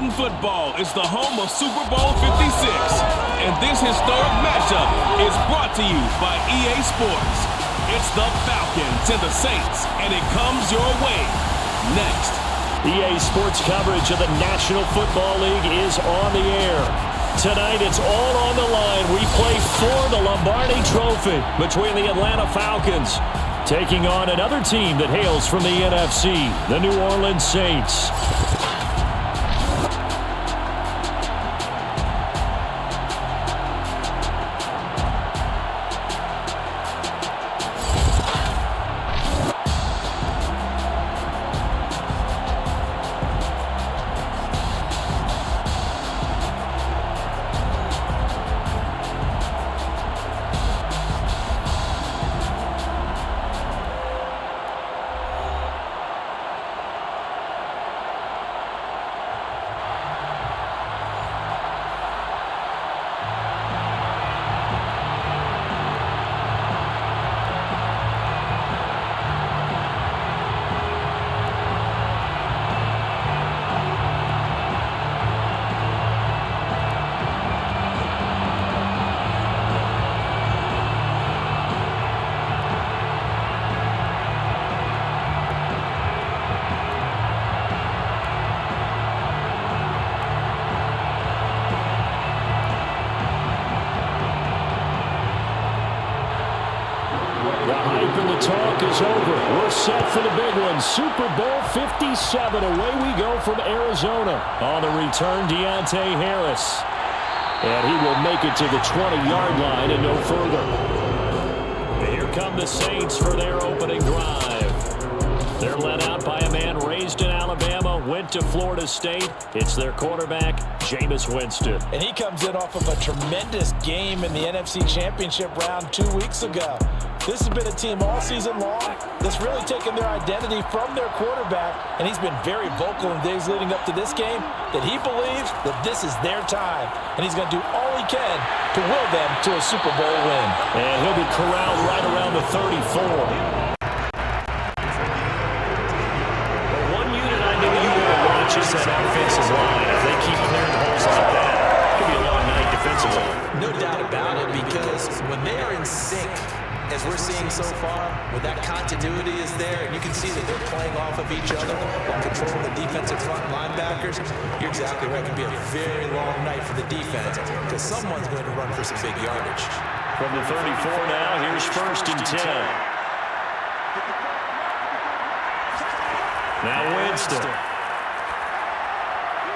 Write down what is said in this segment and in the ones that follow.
Madden football is the home of Superbowl 56. And this historic matchup is brought to you by EA Sports. It's the Falcons and the Saints, and it comes your way next. EA Sports coverage of the National Football League is on the air. Tonight, it's all on the line. We play for the Lombardi Trophy between the Atlanta Falcons taking on another team that hails from the NFC, the New Orleans Saints. The hype and the talk is over. We're set for the big one. Super Bowl 57. Away we go from Arizona. On the return, Deontay Harris. And he will make it to the 20-yard line and no further. And here come the Saints for their opening drive. They're led out by a man raised in Alabama, went to Florida State. It's their quarterback, Jameis Winston. And he comes in off of a tremendous game in the NFC Championship round 2 weeks ago. This has been a team all season long that's really taken their identity from their quarterback, and he's been very vocal in days leading up to this game that he believes that this is their time, and he's going to do all he can to will them to a Super Bowl win. And he'll be corralled right around the 34. One unit I knew you would watch is that offensive line. If they keep clearing holes like that, it could be a long night defensively. No doubt about it, because when they are in sync, as we're seeing so far, when that continuity is there, and you can see that they're playing off of each other while controlling the defensive front linebackers, you're exactly right. It can be a very long night for the defense because someone's going to run for some big yardage. From the 34 now, here's 1st and 10. Now Winston.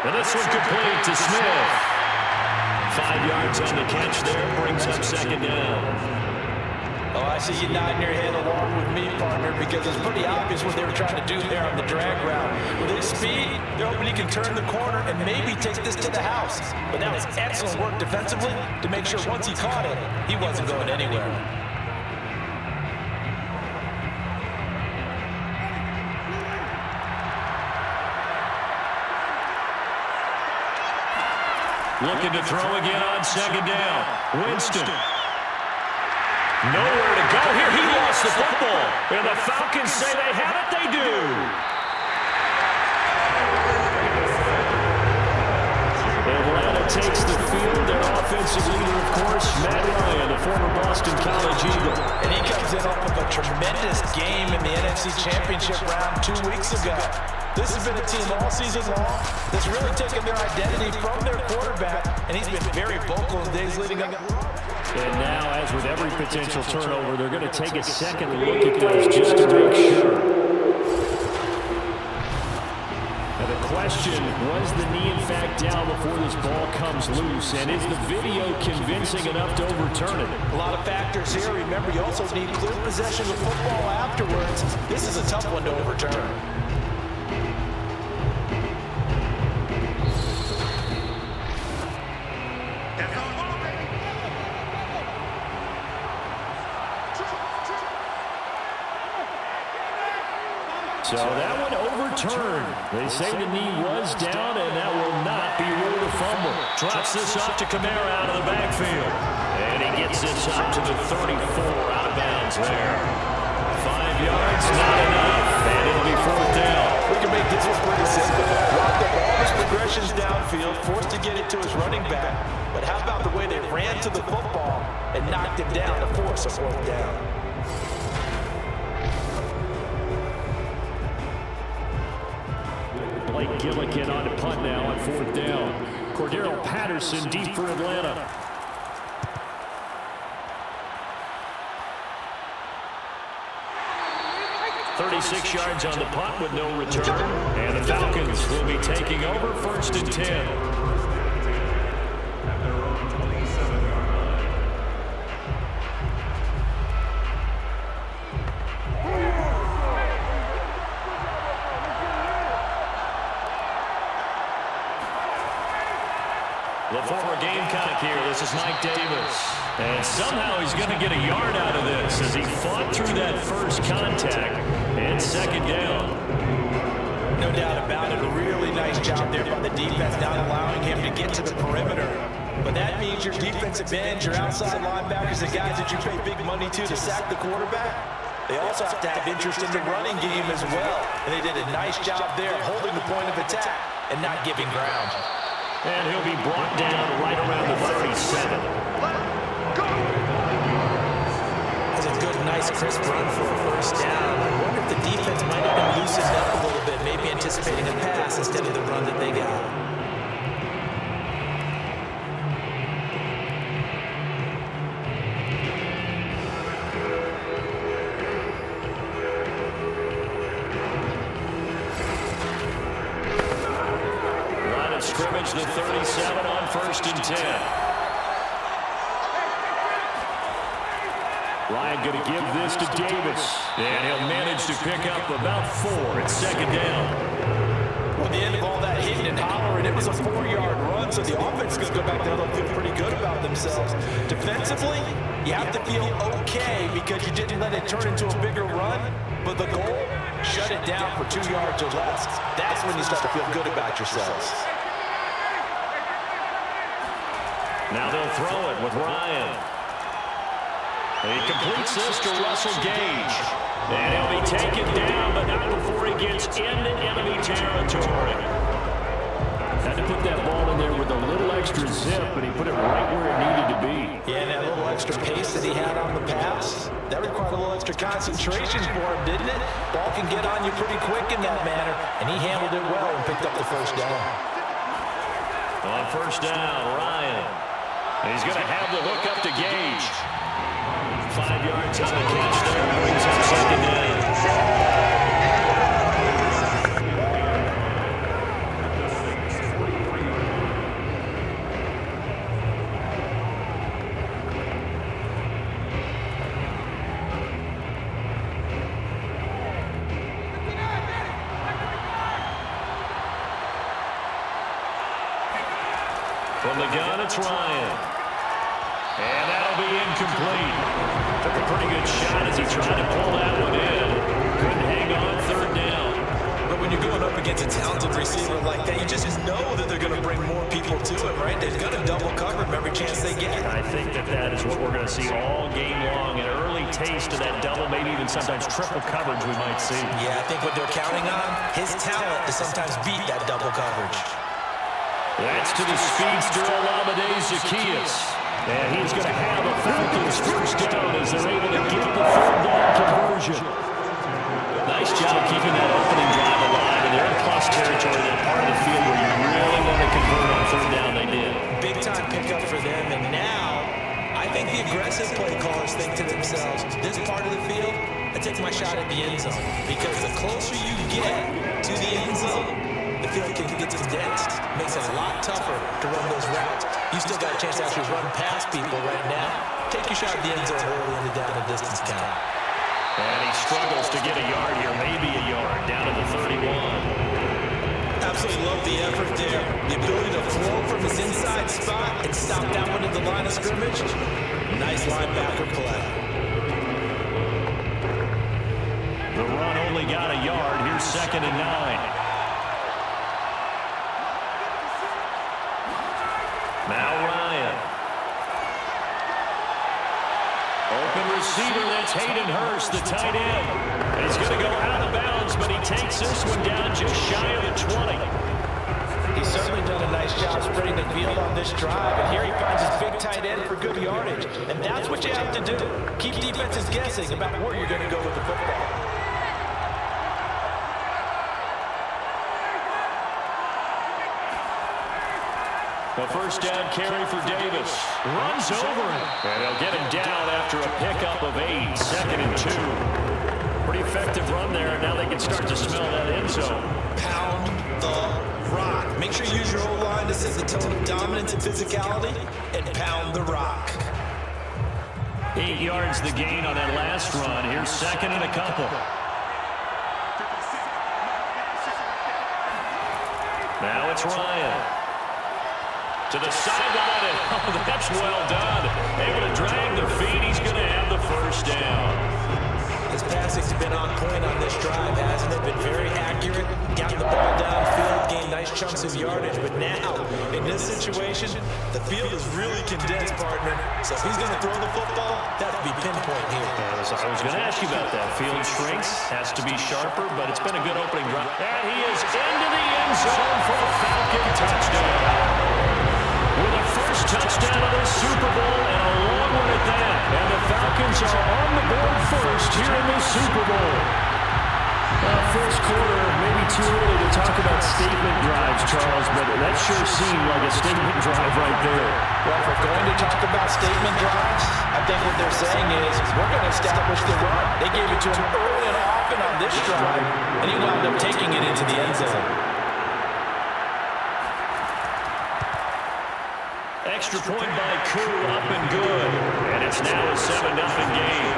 And this one complete to Smith. 5 yards on the catch there, brings up 2nd down. Oh, I see you nodding your head along with me, partner, because it's pretty obvious what they were trying to do there on the drag route. With his speed, they're hoping he can turn the corner and maybe take this to the house. But that was excellent work defensively to make sure once he caught it, he wasn't going anywhere. Looking to throw again on 2nd down. Winston. Nowhere to go here. He lost the football. And the Falcons say they have it. They do. Atlanta takes the field. Their offensive leader, of course, Matt Ryan, the former Boston College Eagle. And he comes in off of a tremendous game in the NFC Championship round 2 weeks ago. This has been a team all season long that's really taken their identity from their quarterback, and he's been very vocal in days leading up. And now, as with every potential turnover, they're going to take a second look at those just to make sure. Now the question, was the knee in fact down before this ball comes loose? And is the video convincing enough to overturn it? A lot of factors here. Remember, you also need clear possession of football afterwards. This is a tough one to overturn. So that one overturned. They say the knee was down, and that will not be ruled a fumble. Drops this off to Kamara out of the backfield. And he gets this up to the 34, out of bounds there. 5 yards, not enough. And it'll be 4th down. We can make this one pretty simple. Block the ball, progression possessions downfield, forced to get it to his running back. But how about the way they ran to the football and knocked him down to force a fourth down? Blake Gillikin on to punt now on fourth down. Cordero Patterson deep for Atlanta. "36 yards on the punt with no return. And the Falcons will be taking over first and 10. The former Gamecock here. This is Mike Davis. And somehow he's going to get a yard out of this as he fought through that first contact and second down. No doubt about it. A really nice job there by the defense, not allowing him to get to the perimeter. But that means your defensive ends, your outside linebackers, the guys that you pay big money to sack the quarterback, they also have to have interest in the running game as well. And they did a nice job there holding the point of attack and not giving ground. And he'll be brought down right around the 37. That's a good, nice, crisp run for a first down. I wonder if the defense might have been loosened up a little bit, maybe anticipating a pass instead of the run that they got. Scrimmage the 37 on first and 10. Ryan going to give this to Davis. And he'll manage to pick up about 4 at second down. Well, at the end of all that hitting and hollering, it was a 4-yard run, so the offense is going to go back there and feel pretty good about themselves. Defensively, you have to feel okay because you didn't let it turn into a bigger run, but the goal, shut it down for 2 yards or less. That's when you start to feel good about yourselves. Now they'll throw it with Ryan. He completes this to Russell Gage. And he'll be taken down, but not before he gets into enemy territory. Had to put that ball in there with a little extra zip, but he put it right where it needed to be. Yeah, and that little extra pace that he had on the pass, that required a little extra concentration for him, didn't it? Ball can get on you pretty quick in that manner, and he handled it well and picked up the first down. On first down, Ryan. He's going to have the hook up to Gage. 5 yards on the catch there. Brings up second down. From the gun, it's Ryan. And that'll be incomplete. Took a pretty good shot as he tried to pull that one in. Couldn't hang on third down. But when you're going up against a talented receiver like that, you just know that they're going to bring more people to him, right? They're going to double cover him every chance they get. I think that is what we're going to see all game long. An early taste of that double, maybe even sometimes triple coverage we might see. Yeah, I think what they're counting on, his talent to sometimes beat that double coverage. That's to the speedster Olamide Zaccheaus. And he's going to have a Falcons first down as they're able to get the third down conversion. Nice job keeping that opening drive alive. And they're in plus territory, that part of the field where you really want to convert on third down. They did. Big time pickup for them. And now, I think the aggressive play callers think to themselves, this part of the field, I take my shot at the end zone. Because the closer you get to the end zone, the field can get condensed. Makes it a lot tougher to run those routes. You still got a chance to actually run past people right now. Take your shot at the end zone early in the down and distance count. And he struggles to get a yard here, maybe a yard, down to the 31. Absolutely love the effort there. The ability to flow from his inside spot and stop that one at the line of scrimmage. Nice linebacker play. The run only got a yard. Here's second and 9. Now Ryan. Open receiver, that's Hayden Hurst, the tight end. He's going to go out of bounds, but he takes this one down just shy of the 20. He he's certainly done a nice job spreading the field on this drive. And here he finds his big tight end for good yardage. And that's what you have to do. Keep defenses guessing about where you're going to go with the football. The first down carry for Davis. Runs over him. And he'll get him down after a pickup of 8. 2nd and 2. Pretty effective run there. Now they can start to smell that end zone. Pound the rock. Make sure you use your O-line to set the tone of dominance and physicality, and pound the rock. 8 yards the gain on that last run. Here's 2nd and a couple. Now it's Ryan. To the sideline, and oh, that's well done. Able to drag the feet. He's going to have the first down. His passing's been on point on this drive, hasn't it? Been very accurate. Gotten the ball downfield, gained nice chunks of yardage. But now, in this situation, the field is really condensed, partner. So if he's going to throw the football, that would be pinpoint here. I was going to ask you about that. Field shrinks, has to be sharper, but it's been a good opening drive. And he is into the end zone for a Falcon touchdown. With a first touchdown of the Super Bowl and a long one at that. And the Falcons are on the board first here in the Super Bowl. First quarter, maybe too early to talk about statement drives, Charles, but that sure seemed like a statement drive right there. Well, if we're going to talk about statement drives, I think what they're saying is we're going to establish the run. They gave it to him early and often on this drive, and he wound up taking it into the end zone. Extra point by Koo, up and good. And it's now a 7-0 game.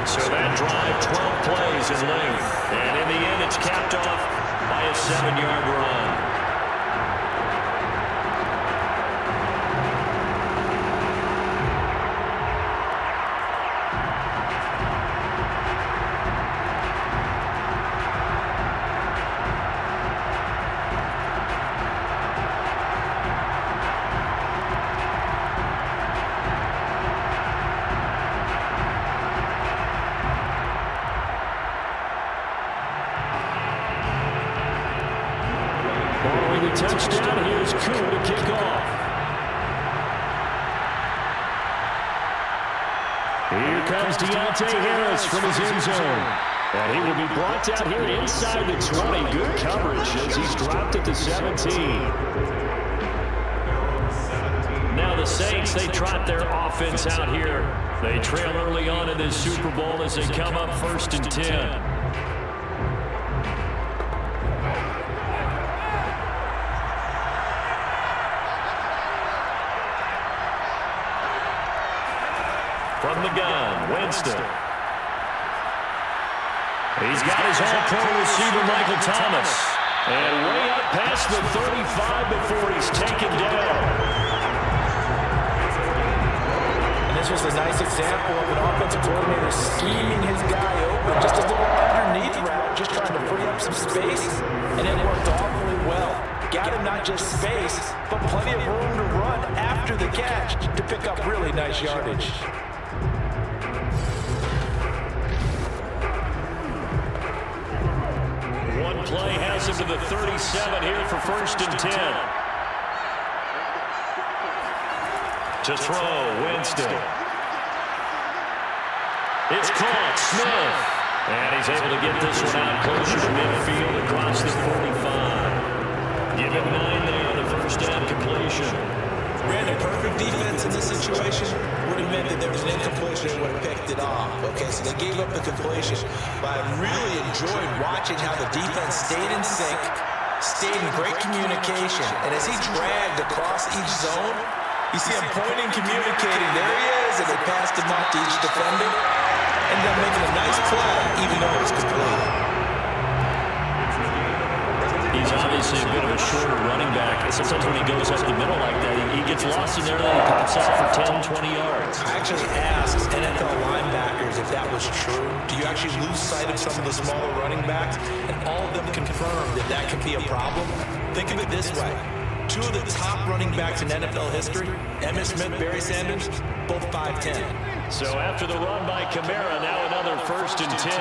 So that drive, 12 plays in length. And in the end, it's capped off by a 7-yard run. Touchdown, here's Koo to kick off. Here comes Deontay Harris from his end zone. And he will be brought down here inside the 20. Good coverage as he's dropped at the 17. Now the Saints, they trot their offense out here. They trail early on in this Super Bowl as they come up 1st and 10. From the gun, Winston. He's got his all-pro receiver, Michael Thomas. And way up past the 35 before he's taken down. And this was a nice example of an offensive coordinator scheming his guy open. Just a little underneath route, just trying to free up some space. And it worked awfully well. Got him not just space, but plenty of room to run after the catch to pick up really nice yardage. One play has him to the 37 here for 1st and 10. To throw, Winston. It's caught, Smith. And he's able to get this one out closer to midfield across the 45. Give him 9 there on the first down completion. Brandon, perfect defense in this situation would have meant that there was an incompletion and would have picked it off. Okay, so they gave up the completion. But I really enjoyed watching how the defense stayed in sync, stayed in great communication. And as he dragged across each zone, you see him pointing, communicating. There he is, and they passed him off to each defender. Ended up making a nice play, even though it was complete. He's obviously a bit of a shorter running back. Sometimes when he goes up the middle like that, he gets lost in there and then he pops out for 10, 20 yards. I actually asked NFL linebackers if that was true. Do you actually lose sight of some of the smaller running backs? And all of them confirmed that that can be a problem. Think of it this way. 2 of the top running backs in NFL history, Emmitt Smith, Barry Sanders, both 5'10". So after the run by Kamara, now another 1st and 10.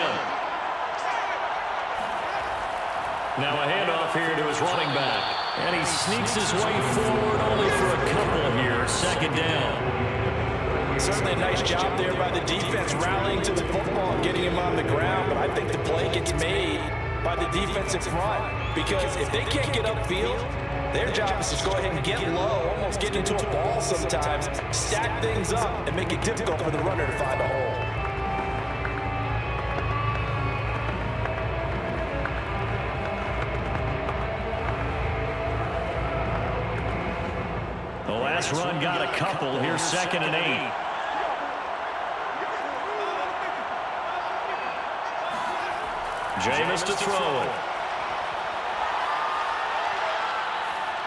Now a handoff here to his running back. And he sneaks his way forward only for a couple here. Second down. Certainly a nice job there by the defense rallying to the football and getting him on the ground. But I think the play gets made by the defensive front. Because if they can't get upfield, their job is to go ahead and get low, almost get into a ball sometimes, stack things up, and make it difficult for the runner to find a hole. The last run got a couple. Here's 2nd and 8. Jameis to throw it.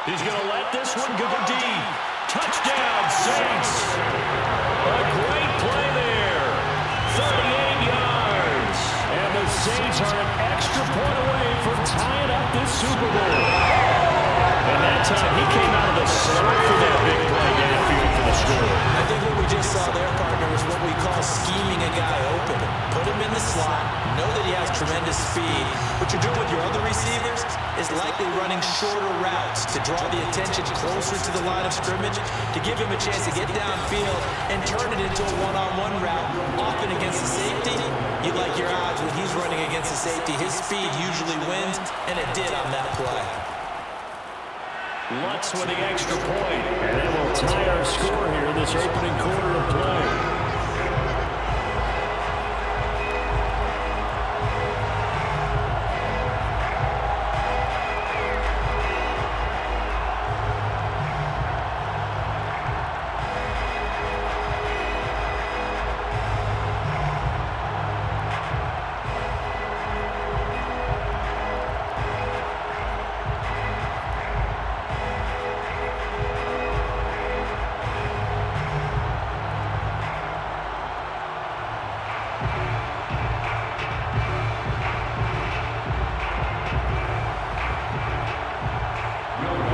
He's going to let this one go deep. Touchdown, Saints. A great play there. 38 yards. And the Saints are an extra point away from tying up this Super Bowl. And that time, he came out of the slot for that big play downfield for the score. I think what we just saw there, partner, is what we call scheming a guy open. Put him in the slot, know that he has tremendous speed. What you're doing with your other receivers is likely running shorter routes to draw the attention closer to the line of scrimmage, to give him a chance to get downfield and turn it into a one-on-one route, often against the safety. You like your odds when he's running against the safety. His speed usually wins, and it did on that play. Lutz with the extra point. And that will tie our score here in this opening quarter of play.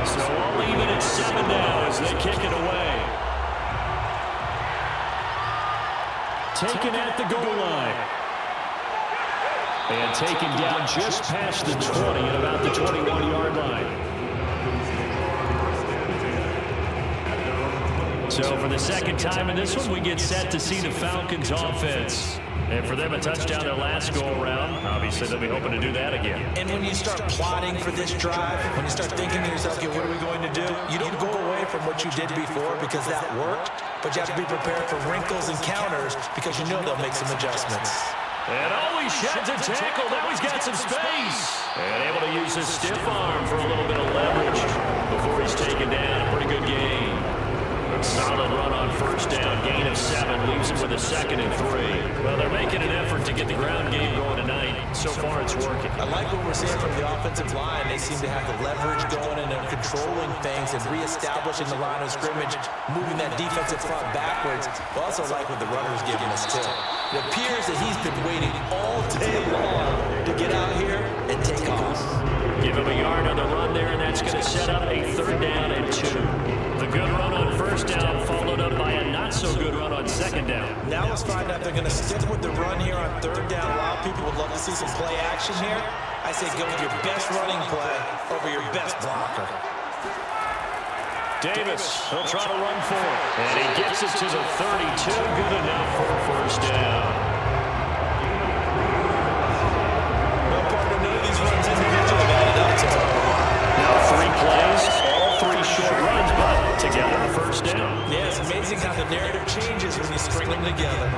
So all even at 7 now as they kick it away. Taken at the goal line. And taken down just past the 20 at about the 21-yard line. So for the second time in this one, we get set to see the Falcons offense. And for them, a touchdown their last go-around. Obviously, they'll be hoping to do that again. And when you start plotting for this drive, when you start thinking to yourself, okay, what are we going to do? You don't go away from what you did before because that worked, but you have to be prepared for wrinkles and counters because you know they'll make some adjustments. And always sheds a tackle. Now he's got some space. And able to use his stiff arm for a little bit of leverage before he's taken down. A pretty good game. Solid run on first down. Gain of 7 leaves him with a 2nd and 3. Well, they're making an effort to get the ground game going tonight. So far, it's working. I like what we're seeing from the offensive line. They seem to have the leverage going and they're controlling things and reestablishing the line of scrimmage, moving that defensive front backwards. I also like what the runner's giving us, too. It appears that he's been waiting all day long to get out here and take off. Give him a yard on the run there, and that's going to set up a 3rd down and 2. The good run on first down followed up by a not-so-good run on 2nd down. Now let's find out if they're going to stick with the run here on 3rd down. A lot of people would love to see some play action here. I say go with your best running play over your best blocker. Davis, he'll try to run for it. And he gets it to the 32. Good enough for a first down. No partner, none of these runs individually added up to. Now 3 plays, all 3 short runs, but together a first down. Yeah, it's amazing how the narrative changes when you string them together.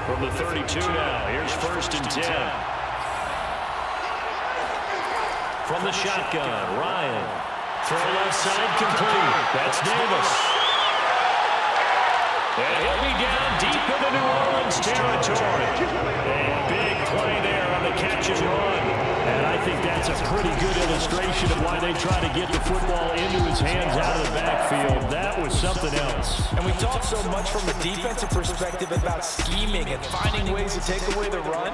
From the 32 now, here's 1st and 10. From the shotgun, Ryan. Throw left side complete. That's Davis. And he'll be down deep into New Orleans territory. A big play there on the catch and run. And I think that's a pretty good illustration of why they try to get the football into his hands out of the backfield. That was something else. And we talk so much from a defensive perspective about scheming and finding ways to take away the run.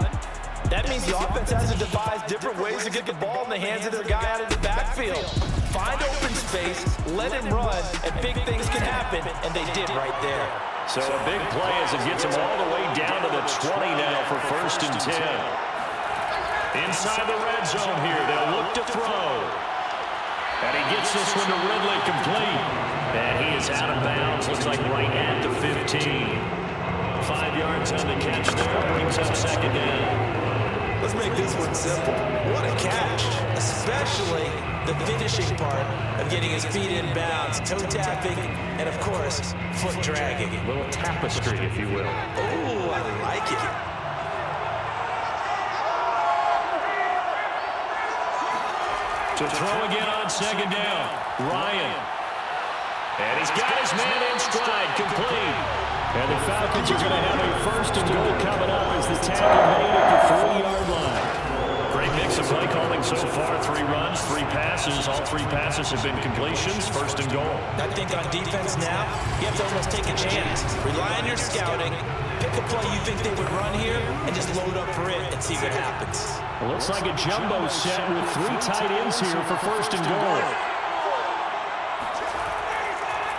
That means the offense has to devise different ways to get the ball in the hands of their guy out of the backfield. Find open space, let him run, and big things can happen, and they did right there. So a big play as it gets him all the way down to the 20 now for 1st and 10. Inside the red zone here, they'll look to throw. And he gets this one to Ridley complete. And he is out of bounds, looks like right at the 15. 5 yards on the catch there, brings up 2nd down. Let's make this one simple. What a catch, especially the finishing part of getting his feet in bounds, toe tapping, and of course, foot dragging. A little tapestry, if you will. Oh, I like it. To throw again on 2nd down, Ryan. And he's got his man in stride, complete. And the Falcons are going to have a 1st and goal coming up as the tackle made at the 3-yard line. Great mix of play calling so far. 3 runs, 3 passes. All 3 passes have been completions. 1st and goal. I think on defense now, you have to almost take a chance. Rely on your scouting. Pick a play you think they would run here and just load up for it and see what happens. It looks like a jumbo set with 3 tight ends here for 1st and goal.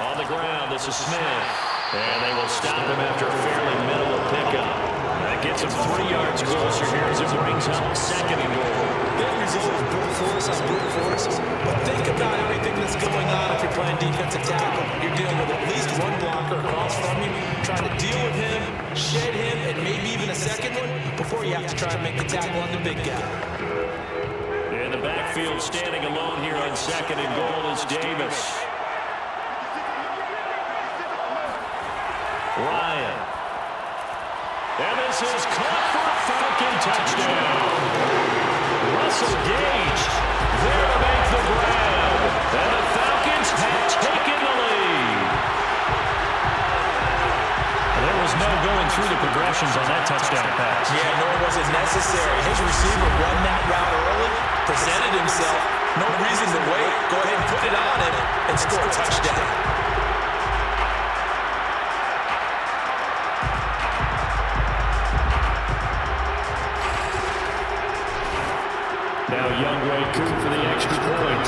On the ground, this is Smith. And they will stop him after a fairly minimal pickup. That gets him 3 yards closer here as it brings up 2nd and goal. Big result of brute force on brute force. But think about everything that's going on if you're playing defensive tackle. You're dealing with at least one blocker across from you, trying to deal with him, shed him, and maybe even a second one before you have to try and make the tackle on the big guy. In the backfield, standing alone here on 2nd and goal is Davis. Ryan. And this is caught for a Falcon touchdown. Russell Gage there to make the grab. And the Falcons have taken the lead. There was no going through the progressions on that touchdown pass. Yeah, nor was it necessary. His receiver run that route early, presented himself. No reason to wait. Go ahead and put it on him and score a touchdown. Now Young Ray Coop for the extra point.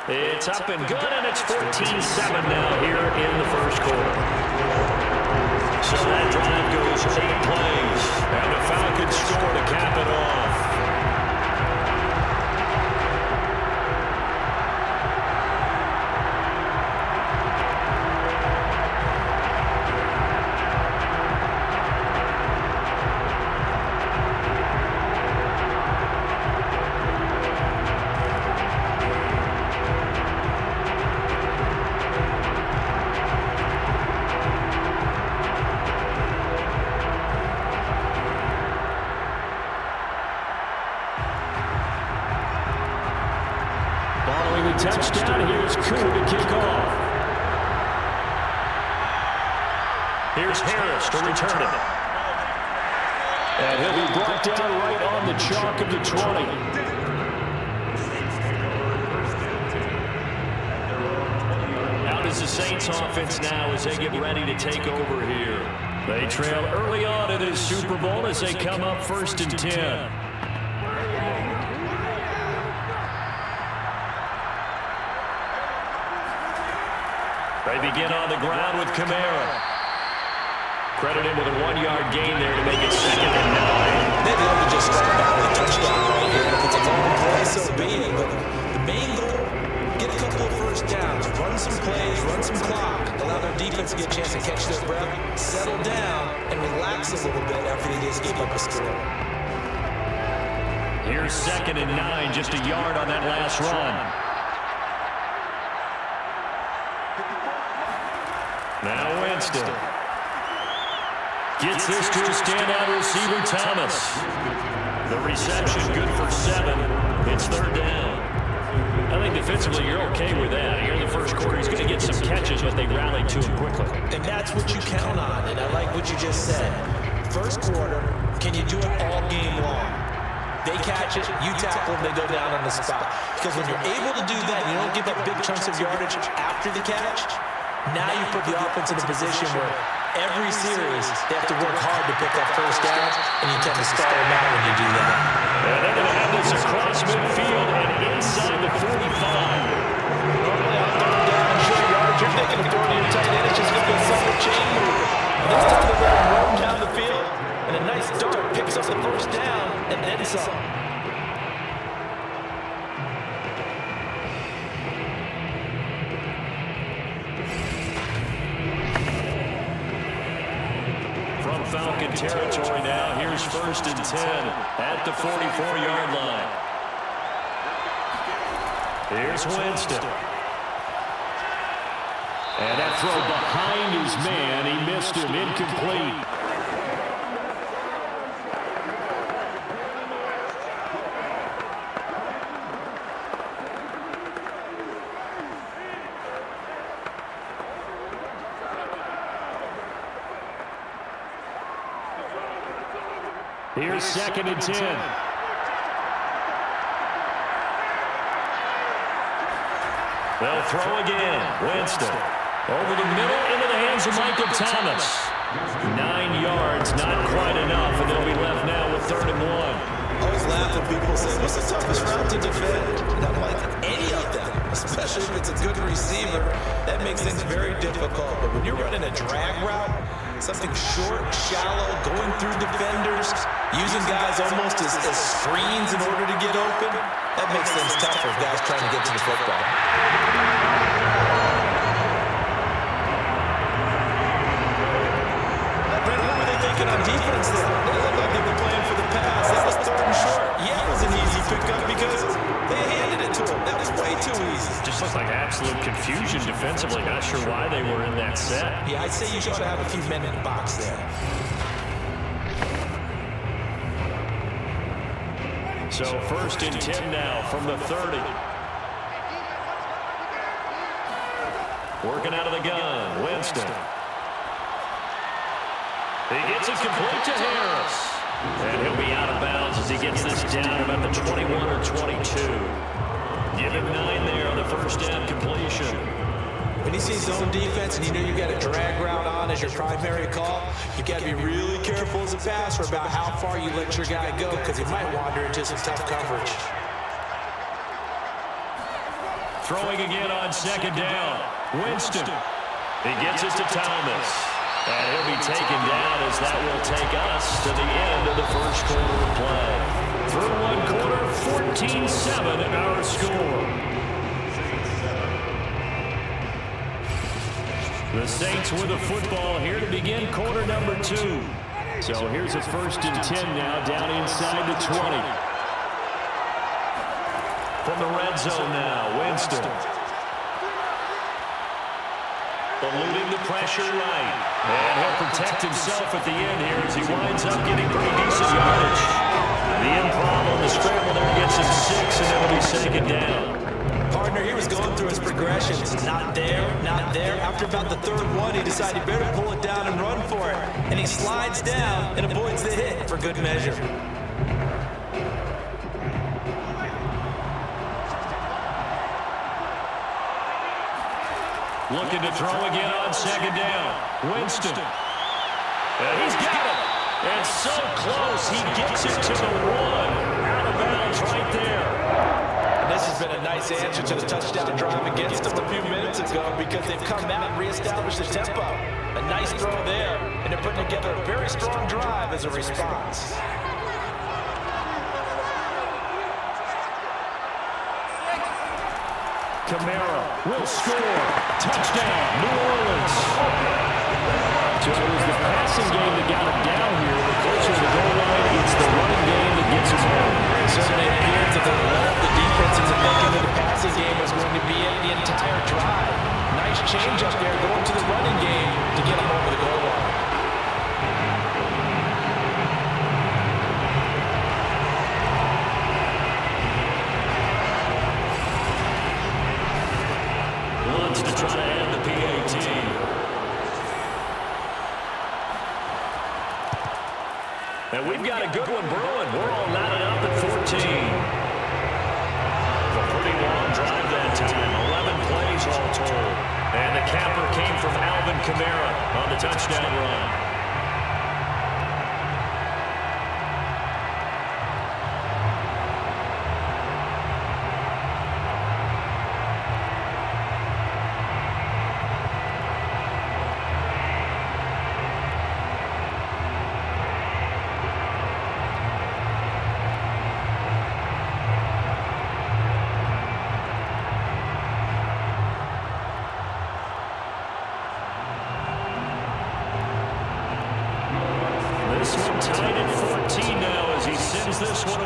It's up and good, and it's 14-7 now here in the 1st quarter. So that drive goes 8 plays, and the Falcons score to cap it off. Touchdown, here's Koo to kick off. Here's Harris to return it. And he'll be brought down right on the chalk of the 20. Out is the Saints offense now as they get ready to take over here. They trail early on in this Super Bowl as they come up 1st and 10. They begin on the ground with Kamara. Credit him with a 1-yard gain there to make it 2nd and 9. They'd love to just start back with a touchdown right here. If it's a long play, so be it. But the main goal, get a couple of 1st downs, run some plays, run some clock, allow their defense to get a chance to catch their breath, settle down, and relax a little bit after they just give up a score. Here's 2nd and 9, just a yard on that last run. Now Winston gets this to a standout receiver, Thomas. The reception good for 7. It's 3rd down. I think defensively you're okay with that. Here in the 1st quarter, he's going to get some catches, but they rallied to him quickly. And that's what you count on, and I like what you just said. 1st quarter, can you do it all game long? They catch it, you tackle them, they go down on the spot. Because when you're able to do that, you don't give up big chunks of yardage after the catch. Now you put the offense in a position where every series they have to work hard to pick up 1st downs, and you tend to stall them out when you do that. And they're going to have this and then some. From Falcon territory now, here's 1st and 10 at the 44-yard line. Here's Winston. And that throw behind his man, he missed him, incomplete. Here's 2nd and 10. They'll throw again. Winston. Over the middle, into the hands of Michael Thomas. 9 yards, not quite enough, and they'll be left now with 3rd and 1. I always laugh when people say, what's the toughest route to defend? And I'm like, any of them, especially if it's a good receiver. That makes things very difficult. But when you're running a drag route, something short, shallow, going through defenders, using guys almost as screens in order to get open, that makes things tough for guys trying to get to the football. On defense there. They looked like they were playing for the pass. That was 3rd and short. Yeah, it was an easy pickup because they handed it to him. That was way too easy. Just looked like absolute confusion defensively. Not sure why they were in that set. Yeah, I'd say you should have a few men in the box there. So 1st and 10 now from the 30. Working out of the gun, Winston. He gets it complete to Harris. And he'll be out of bounds as he gets this down about the 21 or 22. Give him 9 there on the first down completion. When he sees zone defense and you know you got a drag route on as your primary call, you got to be really careful as a passer about how far you let your guy go because he might wander into some tough coverage. Throwing again on 2nd down. Winston. He gets it to Thomas. And he'll be taken down as that will take us to the end of the first quarter of play. Through 1 quarter, 14-7 our score. The Saints with the football here to begin quarter number 2. So here's a 1st and 10 now down inside the 20. From the red zone now, Winston. Eluding the pressure right. And he'll protect himself at the end here as he winds up getting pretty decent yardage. The improv on the scramble there gets him 6, and it'll be 2nd down. Partner, he was going through his progressions. Not there, not there. After about the 3rd one, he decided he better pull it down and run for it. And he slides down and avoids the hit for good measure. Looking to throw again on 2nd down. Winston. And he's got it. And so close, he gets it to the 1. Out of bounds right there. And this has been a nice answer to the touchdown drive against them a few minutes ago because they've come out and reestablished the tempo. A nice throw there, and they're putting together a very strong drive as a response. Kamara will score. Touchdown, New Orleans. So it was the passing game that got him down here. The closer to the goal line, it's the running game that gets him home. Certainly appears that the defense into thinking that the passing game was going to be in the entire drive. Nice change up there going to the running game to get him over the goal line. Wants to try to add the PAT. And we've got a good one brewing. We're all knotted up at 14. A pretty long drive that time. 11 plays all told. And the capper came from Alvin Kamara on the touchdown run.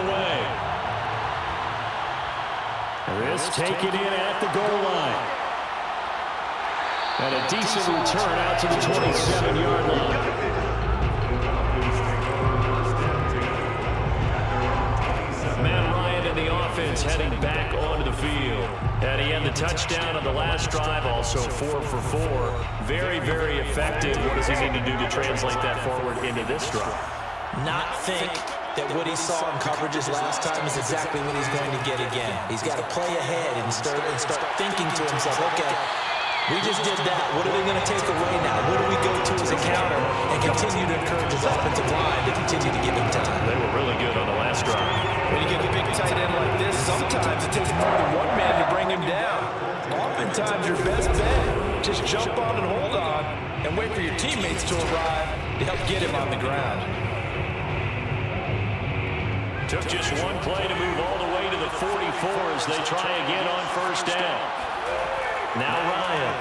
away. This taken in at the goal line. And a decent return out to the 27-yard line. Matt Ryan and the offense heading back onto the field. And he had the touchdown on the last drive, also 4 for 4. Very, very effective. What does he need to do to translate that forward into this drive? Not think that what he saw in coverages last time is exactly what he's going to get again. He's got to play ahead and start thinking to himself, okay, we just did that. What are they going to take away now? What do we go to as a counter and continue to encourage his offensive line to continue to give him time? They were really good on the last drive. When you get a big tight end like this, sometimes it takes more than one man to bring him down. Oftentimes, your best bet, just jump on and hold on and wait for your teammates to arrive to help get him on the ground. Took just one play to move all the way to the 44 as they try again on first down. Now Ryan.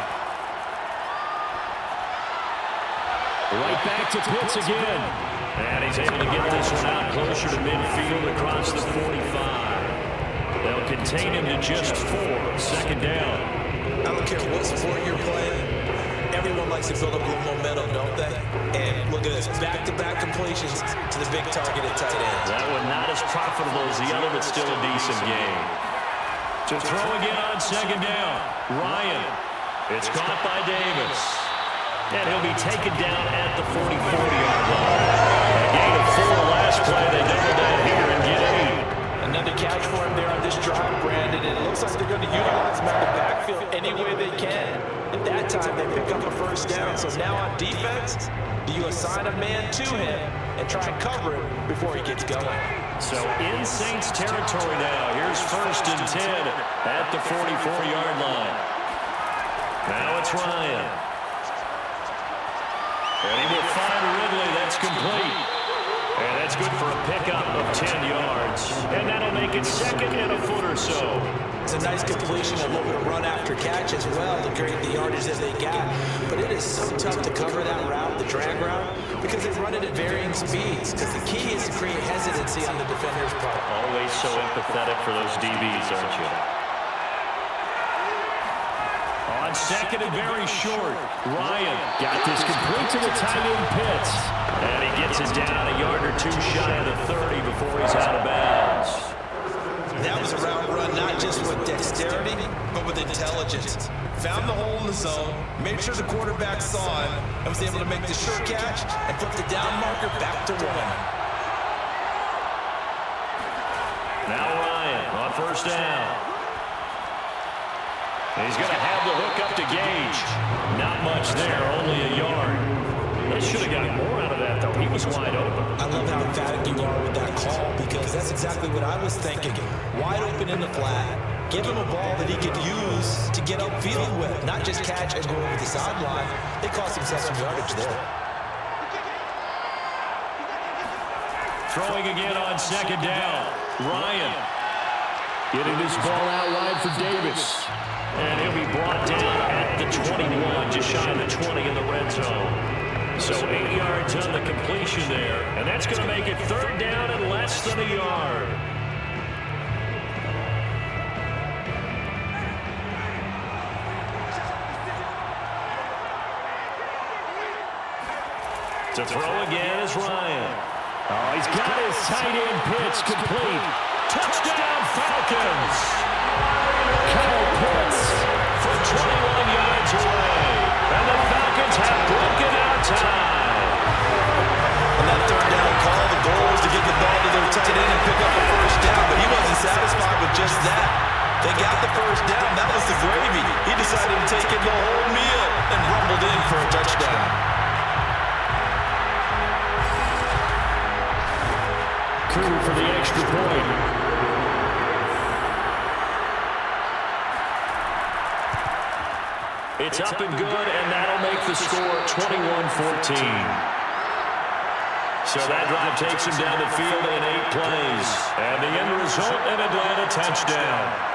Right back to Pitts again. And he's able to get this one out closer to midfield across the 45. They'll contain him to just 4. Second down. I don't care what sport you're playing. Everyone likes to build up a little momentum, don't they? And look at this, back-to-back completions to the big targeted tight ends. That one not as profitable as the other, but still a decent game. To throw again on second down, Ryan. It's caught by Davis. And he'll be taken down at the 44-yard line. A gain of 4 last play. They doubled that here and get 8. Another catch for him there on this drive, Brandon. And it looks like they're going to utilize him out of the backfield any way they can. At that time, they pick up a first down. So now on defense, do you assign a man to him and try and cover him before he gets going? So in Saints territory now. Here's 1st and 10 at the 44-yard line. Now it's Ryan. And he will find Ridley. That's complete. And that's good for a pickup of 10 yards. And that'll make it 2nd and a foot or so. It's a nice completion, a little bit of run after catch as well to create the yardage that they got. But it is so tough to cover that route, the drag route, because they run it at varying speeds. Because the key is to create hesitancy on the defender's part. Always so empathetic for those DBs, aren't you? On second and very short, Ryan got this complete to the tight end Pitts. And he gets it down a yard or 2 shy of the 30 before he's out of bounds. That was a route run not just with dexterity, but with intelligence. Found the hole in the zone, made sure the quarterback saw him, and was able to make the sure catch and put the down marker back to 1. Now Ryan on first down. He's going to have the hook up to Gage. Not much there, only a yard. They should have got more out of that, though. He was wide open. I love how emphatic you are with that call because that's exactly what I was thinking. Wide open in the flat. Give him a ball that he could use to get upfield with, not just catch and go over the sideline. They cost himself some yardage there. Throwing again on second down. Ryan getting this ball out wide for Davis. And he'll be brought down at the 21, just shy of the 20 in the red zone. So 8 yards on the completion there. And that's going to make it 3rd down and less than a yard. To throw again is Ryan. Oh, he's got his tight end Pitts complete. Touchdown Falcons. Kyle Pitts for 21 yards away. And the Falcons have broken out time. On that 3rd down call, the goal was to get the ball to their tight end and pick up a first down, but he wasn't satisfied with just that. They got the first down. That was the gravy. He decided to take it the whole meal and rumbled in for a touchdown. Crew for the extra point. It's up and good, and that'll make the score 21-14. So that drive takes him down the field in 8 plays. And the end result, an Atlanta touchdown.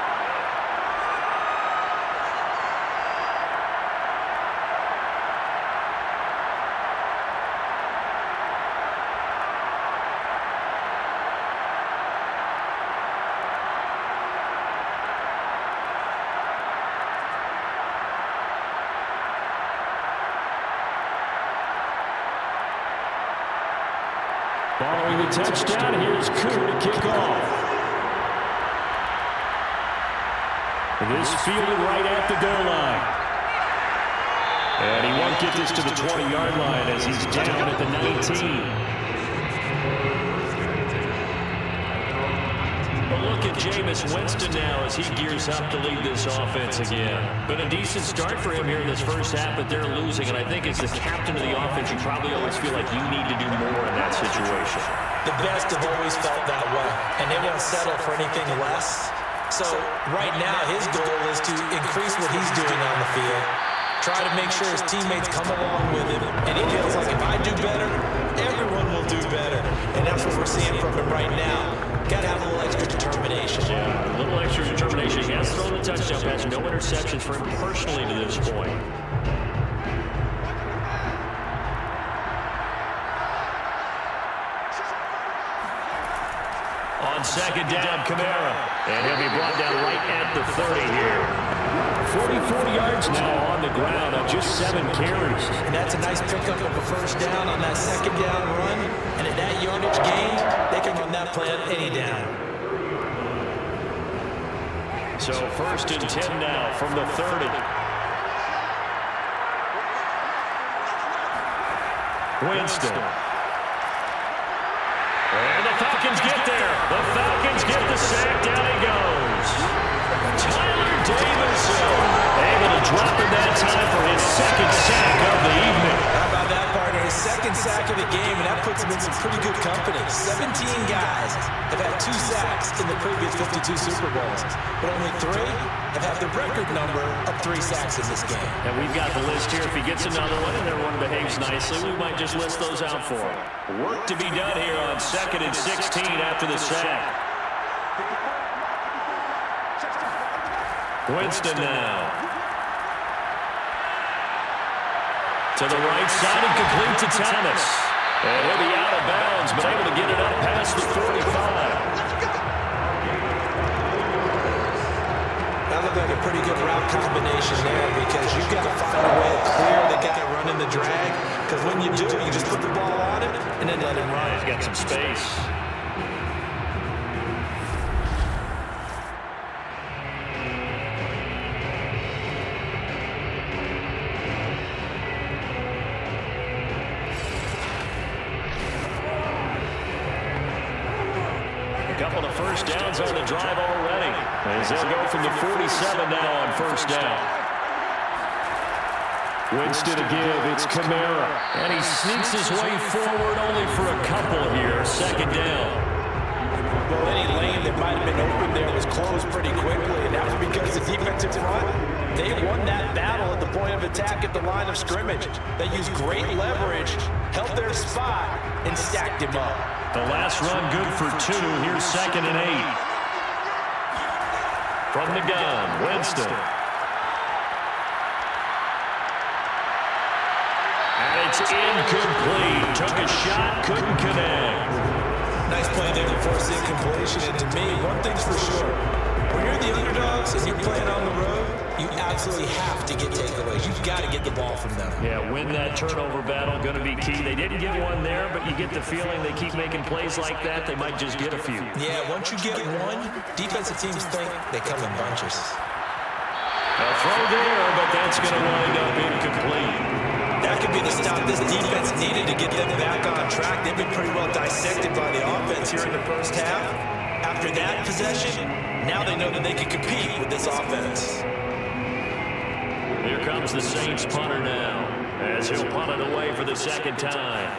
Scoring the touchdown, here's Koo to kick off. This fielded right at the goal line. And he won't get this to the 20-yard line as he's down at the 19. Look at Jameis Winston now as he gears up to lead this offense again. But a decent start for him here in this first half, but they're losing. And I think as the captain of the offense, you probably always feel like you need to do more in that situation. The best have always felt that way, and they won't settle for anything less. So right now, his goal is to increase what he's doing on the field, try to make sure his teammates come along with him, and he feels like if I do better, everyone will do better. And that's what we're seeing from him right now. Got to have a little extra determination. Yeah, a little extra determination. He has thrown the touchdown pass. No interceptions for him personally to this point. On second down, Kamara. And he'll be brought down right at the 30 here. 44 yards now on the ground on just 7 carries. And that's a nice pickup of a first down on that second down run. And at that yardage gain, they can run that play at any down. So first and 10 now from the 30. Winston. And the Falcons get there. The Falcons get the sack. Down he goes. Tyler Davison able to drop in that time for his second sack of the evening. How about that, partner? His second sack of the game, and that puts him in some pretty good company. 17 guys have had 2 sacks in the previous 52 Super Bowls, but only 3 have had the record number of 3 sacks in this game. And we've got the list here. If he gets another one and everyone behaves nicely, we might just list those out for him. Work to be done here on 2nd and 16 after the sack. Winston now. To the right side and complete to Thomas. And he'll be out of bounds, but able to get it up past the 45. That looked like a pretty good route combination there because you've got to find a way to clear the guy running the drag. Because when you do, you just put the ball on him and then let him run. He's got some space. Couple of first downs on the drive already. As they'll go from the 47 now on first down. Winston to give. It's Kamara. And he sneaks his way forward only for a couple here. Second down. Well, any lane that might have been open there was closed pretty quickly, and that was because the defensive front, they won that battle at the point of attack at the line of scrimmage. They used great leverage, held their spot, and stacked him up. The last run good for 2. Here's 2nd and 8. From the gun, Winston. And it's incomplete. Took a shot, couldn't connect. Nice play there to force the incompletion. And to me, one thing's for sure. When you're the underdogs and you're playing on the road, you absolutely have to get takeaways. You've got to get the ball from them. Yeah, win that turnover battle, going to be key. They didn't get one there, but you get the feeling they keep making plays like that, they might just get a few. Yeah, once you get one, defensive teams think they come in bunches. A throw there, but that's going to wind up incomplete. That could be the stop this defense needed to get them back on track. They've been pretty well dissected by the offense here in the first half. After that possession, now they know that they can compete with this offense. Here comes the Saints punter now, as he'll punt it away for the second time.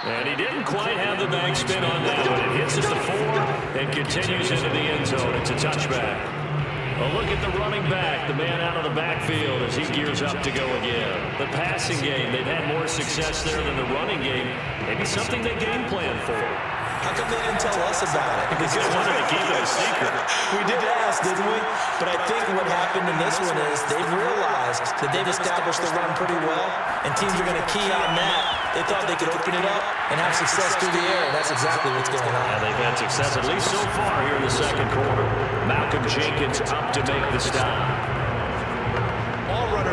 And he didn't quite have the backspin on that one. It hits at the 4 and continues into the end zone. It's a touchback. A look at the running back, the man out of the backfield as he gears up to go again. The passing game, they've had more success there than the running game. Maybe something they game plan for. How come they didn't tell us about it? Because they wanted to keep it a secret. We did ask, didn't we? But I think what happened in this one is they've realized that they've established the run pretty well, and teams are going to key on that. They thought they could open it up and have success through the air, and that's exactly what's going on. Yeah, they've had success, at least so far here in the second quarter. Malcolm Jenkins up to make the stop.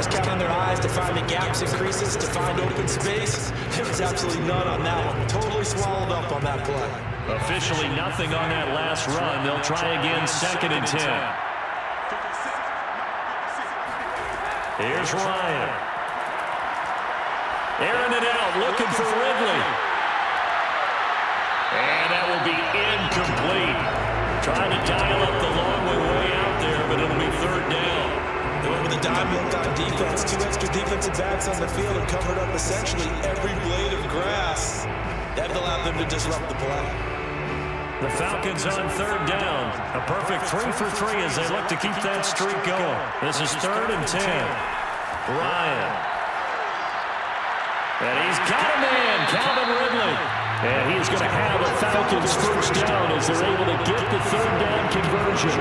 was counting their eyes to find the gaps and creases, to find open space. There was absolutely none on that one. Totally swallowed up on that play. Officially nothing on that last run. They'll try again, 2nd and 10. Here's Ryan. Airing it out, looking for Ridley. And that will be incomplete. Trying to dial up the long way out there, but it'll be 3rd down. They went with a dime look on defense. 2 extra defensive backs on the field and covered up essentially every blade of grass. That allowed them to disrupt the play. The Falcons on 3rd down. A perfect 3 for 3 as they look to keep that streak going. This is 3rd and 10. Ryan. And he's got a man, Calvin Ridley. And he's going to have a Falcons 1st down as they're able to get the 3rd down conversion.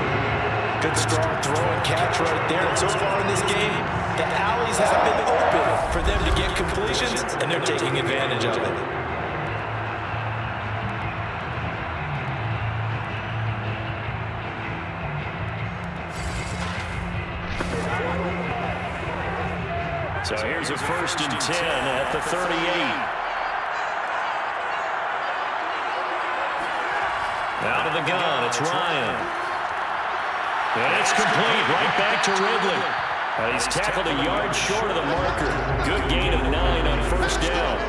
Good strong throw and catch right there. And so far in this game, the alleys have been open for them to get completions, and they're taking advantage of it. So here's a 1st and 10 at the 38. Out of the gun, it's Ryan. And it's complete, right back to Ridley. He's tackled a yard short of the marker. Good gain of 9 on 1st down.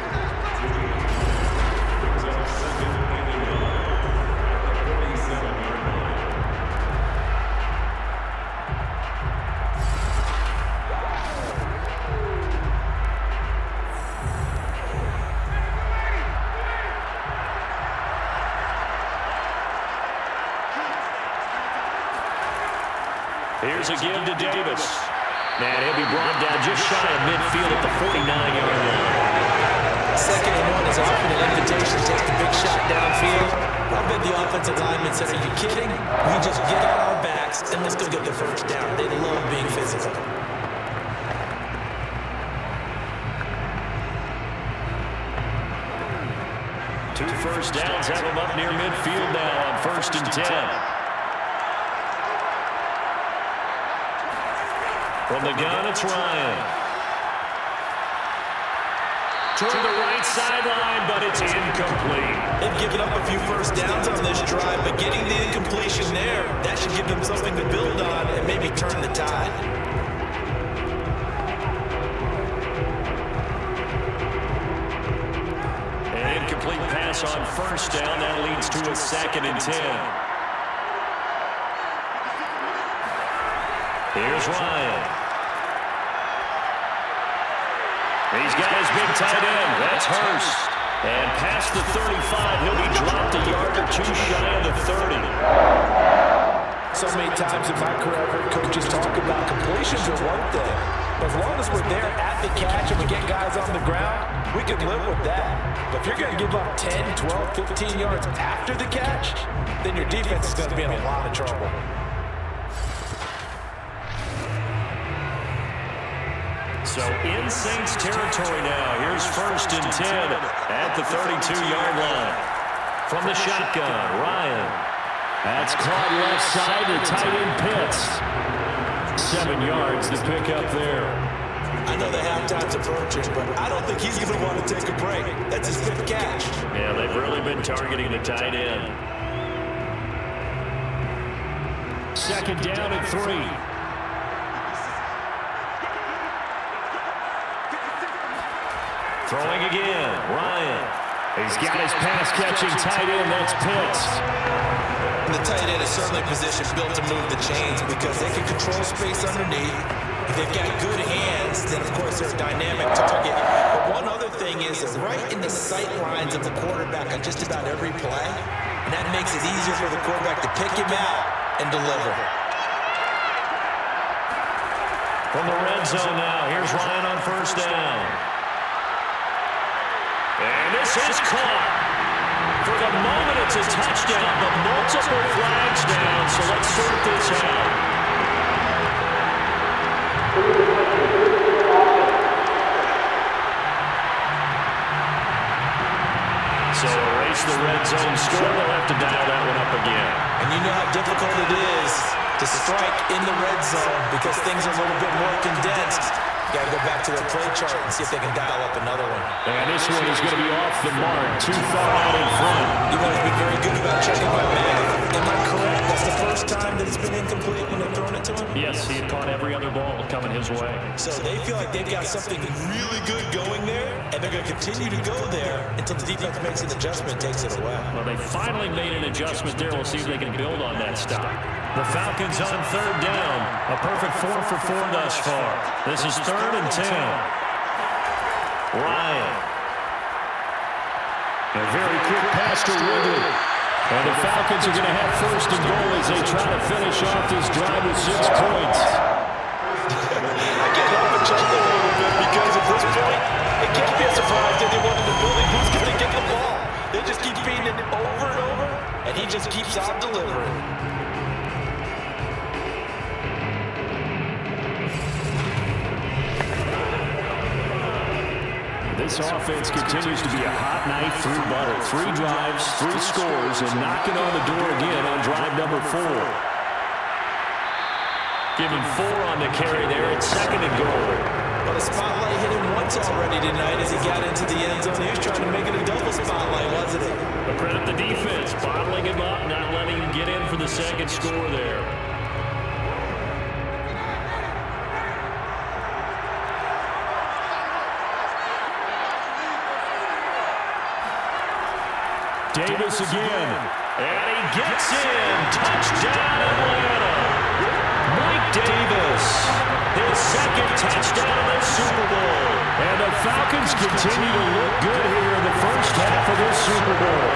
Here's a give to Davis. And he'll be brought down just shy of midfield at the 49-yard line. 2nd and 1 is often an invitation to take the big shot downfield. I bet the offensive lineman said, are you kidding? We just get on our backs and let's go get the 1st down. They love being physical. Two 1st downs have him up near midfield now on 1st and 10. From the gun, it's Ryan. To the right sideline, but it's incomplete. They've given up a few 1st downs on this drive, but getting the incompletion there, that should give them something to build on and maybe turn the tide. An incomplete pass on 1st down. That leads to a 2nd and 10. Here's Ryan. He's got his big tight end. That's Hurst. And past the 35, he'll be dropped a yard or 2 shy of the 30. So many times in my career, I've heard coaches talk about completions are one thing. But as long as we're there at the catch and we get guys on the ground, we can live with that. But if you're going to give up 10, 12, 15 yards after the catch, then your defense is going to be in a lot of trouble. So in Saints territory now. Here's 1st and 10 at the 32-yard line. From the shotgun, Ryan. That's caught left side to tight end Pitts. 7 yards to pick up there. I know the halftime's approaching, but I don't think he's going to want to take a break. That's his 5th catch. Yeah, they've really been targeting the tight end. 2nd down and 3. Throwing again, Ryan. He's got his pass-catching tight end, that's Pitts. The tight end is certainly a position built to move the chains because they can control space underneath. If they've got good hands, then of course they're a dynamic target. But one other thing is they're right in the sight lines of the quarterback on just about every play. And that makes it easier for the quarterback to pick him out and deliver. From the red zone now, here's Ryan on 1st down. And this is caught. For the moment, it's a touchdown, but multiple flags down, so let's sort this out. So erase the red zone score. They'll have to dial that one up again. And you know how difficult it is to strike in the red zone because things are a little bit more condensed. Got to go back to their play chart and see if they can dial up another one. And this one is going to be off the mark. Too far out in front. You've always been very good about checking my math. Am I correct? That's the first time that it's been incomplete when they've thrown it to him? Yes, he had caught every other ball coming his way. So they feel like they've got something really good going there, and they're going to continue to go there until the defense makes an adjustment and takes it away. Well, they finally made an adjustment there. We'll see if they can build on that stop. The Falcons on third down. A perfect 4 for 4 thus far. This is 3rd and 10. Ryan. A very quick pass to Ridley. And the Falcons are going to have 1st and goal as they try to finish off this drive with 6 points. I can't help but chuckle a little bit because at this point, it can't be a surprise that they went in the building. Who's going to get the ball? They just keep feeding it over and over, and he just keeps on delivering. This offense continues to be a hot knife through butter. 3 drives, 3 scores, and knocking on the door again on drive number 4. Giving 4 on the carry there at 2nd and goal. Well, the spotlight hit him once already tonight as he got into the end zone. He was trying to make it a double spotlight, wasn't it? But credit the defense, bottling him up, not letting him get in for the 2nd score there. Davis again, and he gets in. Touchdown, Atlanta. Mike Davis, his 2nd touchdown of the Super Bowl. And the Falcons continue to look good here in the first half of this Super Bowl.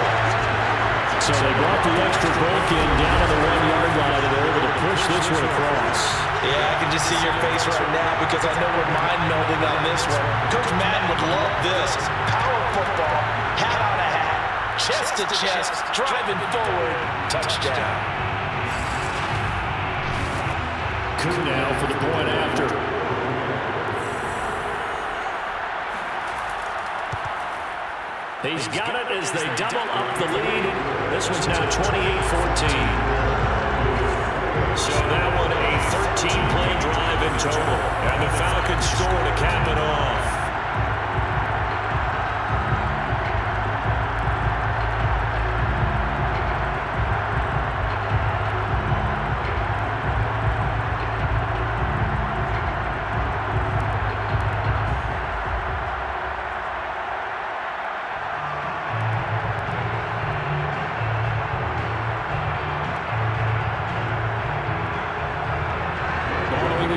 So they brought the extra break in down to the 1-yard line, and they're able to push this one across. Yeah, I can just see your face right now because I know we're mind-melding on this one. Coach Madden would love this. Power football, hat on a hat. Chest to chest, driving forward, touchdown. Coup now for the point after. He's got it as they double up the lead. This one's now 28-14. So that one a 13-play drive in total. And the Falcons score to cap it off.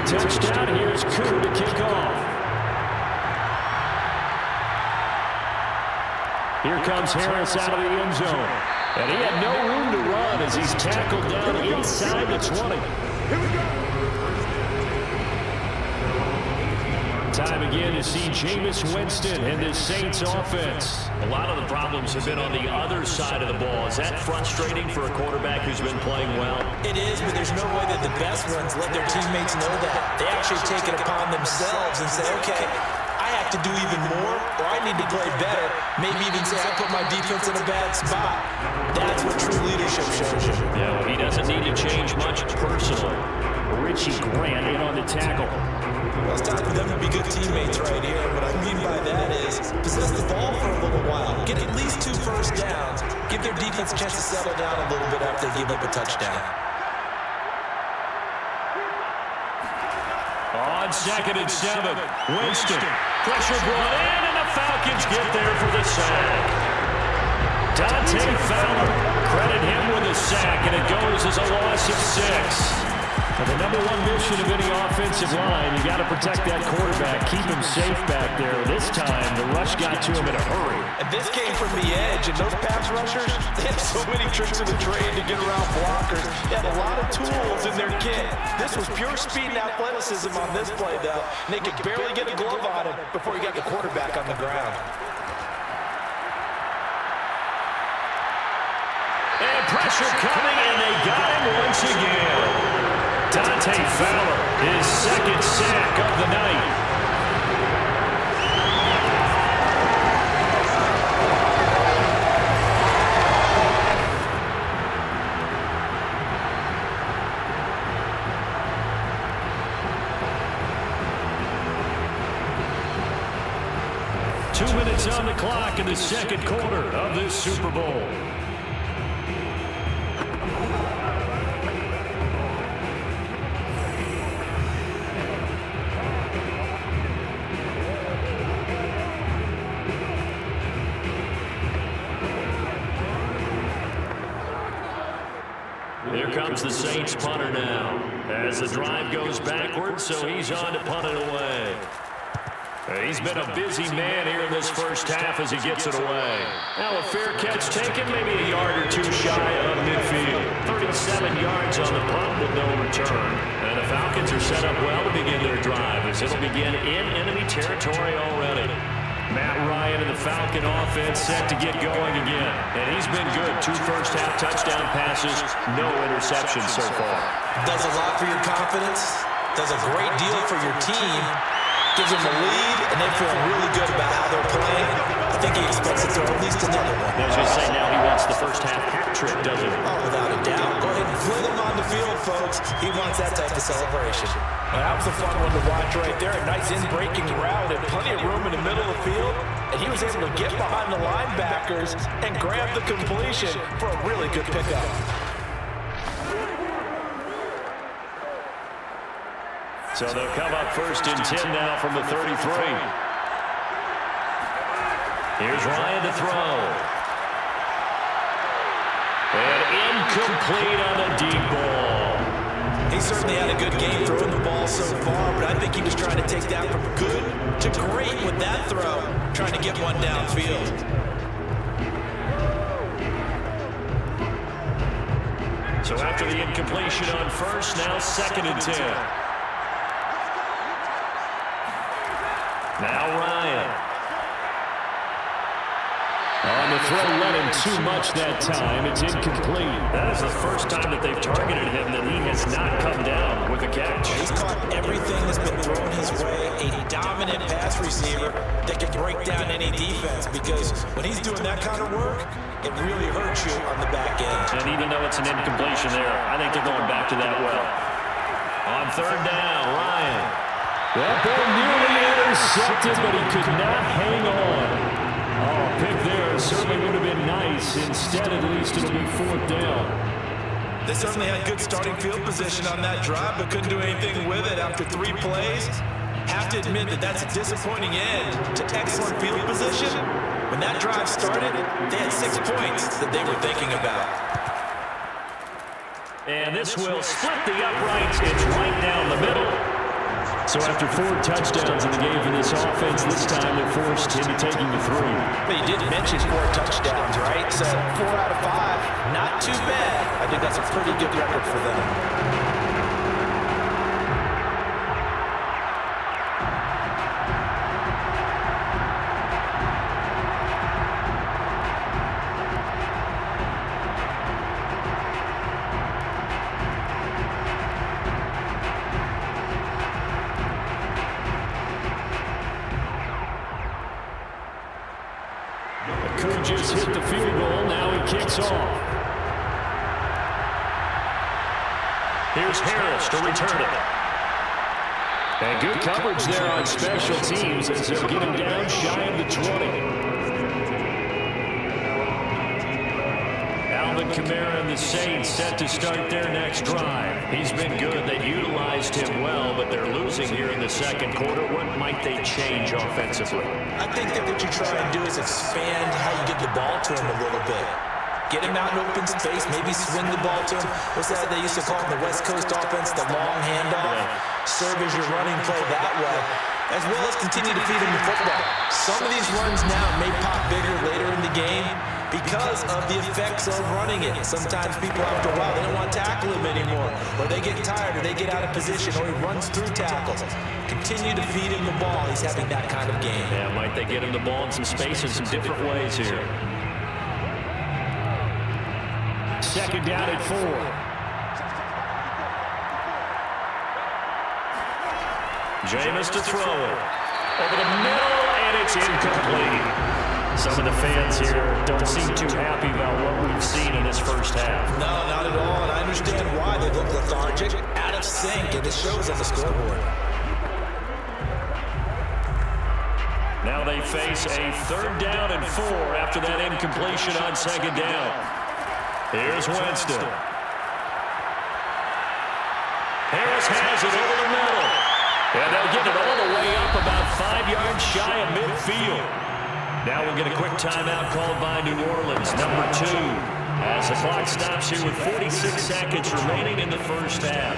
Touchdown. Here's Coup to kick off. Here comes Harris out of the end zone. And he had no room to run as he's tackled down inside the 20. Here we go. Time again to see Jameis Winston and this Saints offense. A lot of the problems have been on the other side of the ball. Is that frustrating for a quarterback who's been playing well? It is, but there's no way that the best ones let their teammates know that. They actually take it upon themselves and say, okay, I have to do even more, or I need to play better. Maybe even say I put my defense in a bad spot. That's what true leadership shows you. Yeah, well, he doesn't need to change much personally. Richie Grant in on the tackle. Well, it's time for them to be good teammates right here. What I mean by that is possess the ball for a little while. Get at least 2 first downs. Give their defense a chance to settle down a little bit after they give up a touchdown. On 2nd and 7, Winston. Pressure brought in, and the Falcons get there for the sack. Dante Fowler. Credit him with a sack, and it goes as a loss of 6. The number 1 mission of any offensive line, you got to protect that quarterback, keep him safe back there. This time, the rush got to him in a hurry. And this came from the edge, and those pass rushers, they have so many tricks of the trade to get around blockers. They have a lot of tools in their kit. This was pure speed and athleticism on this play, though. And they could barely get a glove on him before he got the quarterback on the ground. And pressure coming, and they got him once again. Dante Fowler, his 2nd sack of the night. 2 minutes on the clock in the second quarter of this Super Bowl. Here comes the Saints punter now as the drive goes backwards, so he's on to punt it away. He's been a busy man here in this first half as he gets it away. Now a fair catch taken, maybe a yard or two shy of midfield. 37 yards on the punt with no return. And the Falcons are set up well to begin their drive as it'll begin in enemy territory already. Matt Ryan and the Falcon offense set to get going again. And he's been good. 2 first-half touchdown passes, no interceptions so far. Does a lot for your confidence. Does a great deal for your team. Gives them the lead, and they feel really good about how they're playing. I think he expects to throw at least another one. I was going to say, now he wants the first-half hat trick, doesn't he? Oh, without a doubt. Go ahead and fling him on the field, folks. He wants that type of celebration. Well, that was a fun one to watch right there. A nice in-breaking route and plenty of room in the middle of the field. And he was able to get behind the linebackers and grab the completion for a really good pickup. So they'll come up first and 10 now from the 33. Here's Ryan to throw. And incomplete on the deep ball. He certainly had a good game throwing the ball so far, but I think he was trying to take that from good to great with that throw, trying to get one downfield. So after the incompletion on first, now 2nd and 10. Now Ryan. On the throw, let him too much that time. It's incomplete. That is the first time that they've targeted him that he has not come down with a catch. He's caught everything that's been thrown his way. A dominant pass receiver that can break down any defense, because when he's doing that kind of work, it really hurts you on the back end. And even though it's an incompletion there, I think they're going back to that well. On 3rd down, Ryan. That ball nearly intercepted, but he could not hang on. Oh, pick there certainly would have been nice. Instead, at least it'll be 4th down. They certainly had good starting field position on that drive, but couldn't do anything with it after 3 plays. Have to admit that that's a disappointing end to excellent field position. When that drive started, they had 6 points that they were thinking about. And this will split the uprights. It's right down the middle. So after 4 touchdowns in the game for this offense, this time they're forced into taking the 3. But you did mention 4 touchdowns, right? So 4 out of 5, not too bad. I think that's a pretty good record for them. Just hit the field goal. Now he kicks off. Here's Harris to return it. And good coverage there on special teams as they'll get him down shy of the 20. Alvin Kamara and the Saints set to start their next drive. He's been good. They utilized him well, but they're losing here in the second quarter. What might they change offensively? I think that what you try and do is expand how you get the ball to him a little bit. Get him out in open space, maybe swing the ball to him. What's that they used to call in the West Coast offense, the long handoff? Yeah. Serve as your running play that way, as well as continue to feed him the football. Some of these runs now may pop bigger later in the game because of the effects of running it. Sometimes people, after a while, they don't want to tackle him anymore, or they get tired, or they get out of position, or he runs through tackles. Continue to feed him the ball. He's having that kind of game. Yeah, might they get him the ball in some space in some different ways here. 2nd down at 4. Jameis to throw it. Over the middle, and it's incomplete. Some of the fans here don't seem too happy about what we've seen in this first half. No, not at all, and I understand why. They look lethargic, out of sync, and it shows on the scoreboard. Now they face a 3rd down and 4 after that incompletion on 2nd down. Here's Winston. Harris has it over the middle. And they'll get it all the way up about 5 yards shy of midfield. Now we'll get a quick timeout called by New Orleans, number 2. As the clock stops here with 46 seconds remaining in the first half.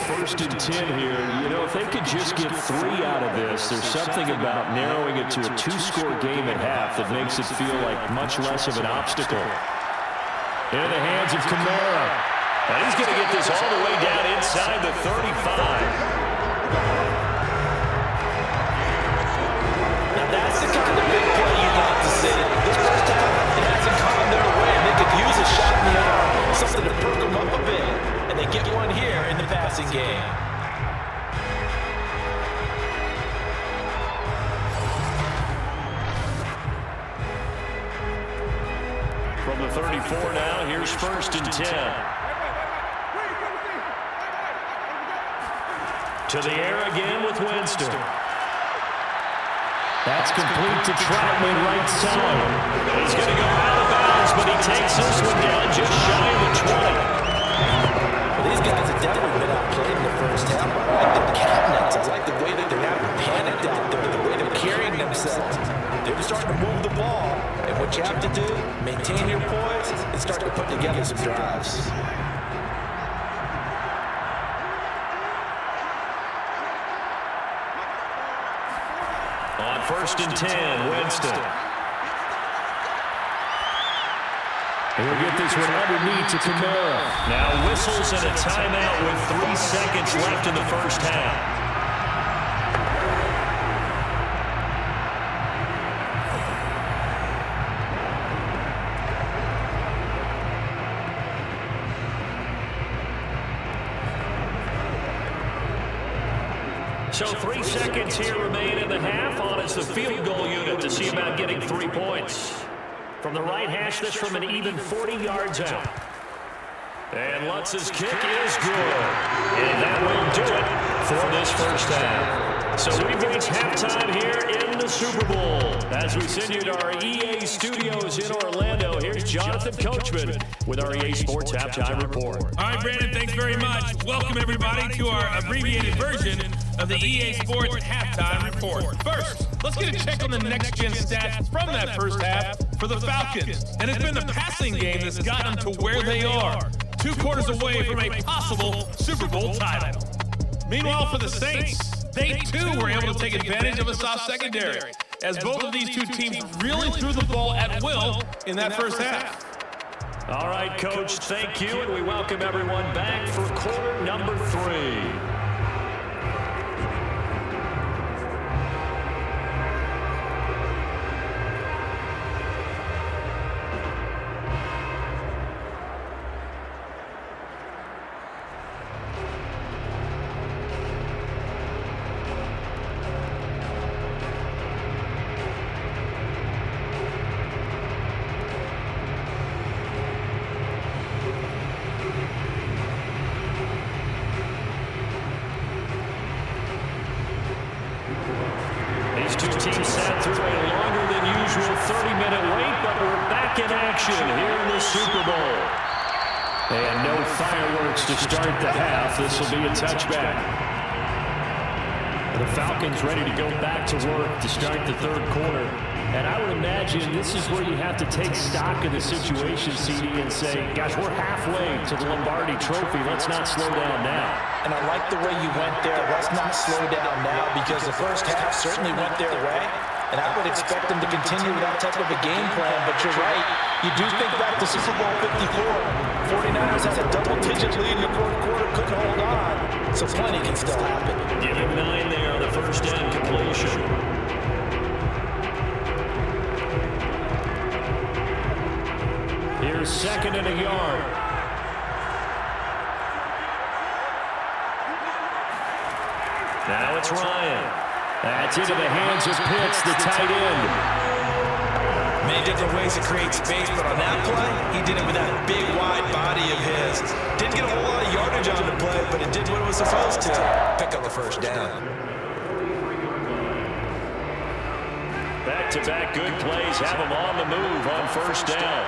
1st and 10 here. You know, if they could just get 3 out of this, there's something about narrowing it to a 2-score game at half that makes it feel like much less of an obstacle. In the hands of Kamara. And he's going to get this all the way down inside the 35. That's the kind of big play you like to see. This first half, it hasn't gone their way. They could use a shot in the arm, something to perk them up a bit. And they get one here in the passing game. From the 34 now, here's 1st and 10. To the air again with Winston. That's complete to Troutman, right side. He's going to go out of bounds, but he takes this one down just shy of the 20. Well, these guys have definitely been outplayed in the first half. I like the cabinets. I like the way that they're not panicked out there, the way they're carrying themselves. They're starting to move the ball. And what you have to do, maintain your poise and start to put together some drives. On 1st and 10, Winston. He'll get this one underneath to Kamara. Now whistles and a timeout with 3 seconds left in the first half. So 3 seconds here remain in the half on as the field goal unit to see about getting 3 points. From the right hash, this from an even 40 yards out. And Lutz's kick is good. And that will do it for this first half. So we've reached halftime here in the Super Bowl. As we send you to our EA studios in Orlando, here's Jonathan Coachman with our EA Sports Halftime Report. All right, Brandon, thanks very much. Welcome, everybody, to our abbreviated version of the EA Sports Halftime Report. First, let's get a check on the next-gen stats from that first half for the Falcons. And it's been the passing game that's gotten them to where they are, 2 quarters away from a possible Super Bowl title. Meanwhile, for the Saints, they too were able to take advantage of a soft secondary, as both of these 2 teams really threw the ball at will in that first half. All right, Coach, thank you, and we welcome everyone back for quarter number 3. These 2 teams sat through a longer than usual 30-minute wait, but we're back in action here in the Super Bowl. And no fireworks to start the half. This will be a touchback. The Falcons ready to go back to work to start the 3rd quarter. And I would imagine this is where you have to take stock of the situation, CD, and say, gosh, we're halfway to the Lombardi Trophy. Let's not slow down now. And I like the way you went there. Let's not slow down now, because the first half certainly went their way. And I would expect them to continue with that type of a game plan. But you're right. You do think back to Super Bowl 54. 49ers had a double-digit lead in the 4th quarter, couldn't hold on. So plenty can still happen. Give him 9 there on the first down completion. Here's 2nd and a yard. Now it's Ryan. That's into the hands of Pitts, the tight end. many different ways to create space, but on that play, he did it with that big, wide body of his. Didn't get a whole lot of yardage on the play, but it did what it was supposed to. Pick up the first down. Back-to-back good plays have him on the move on first down.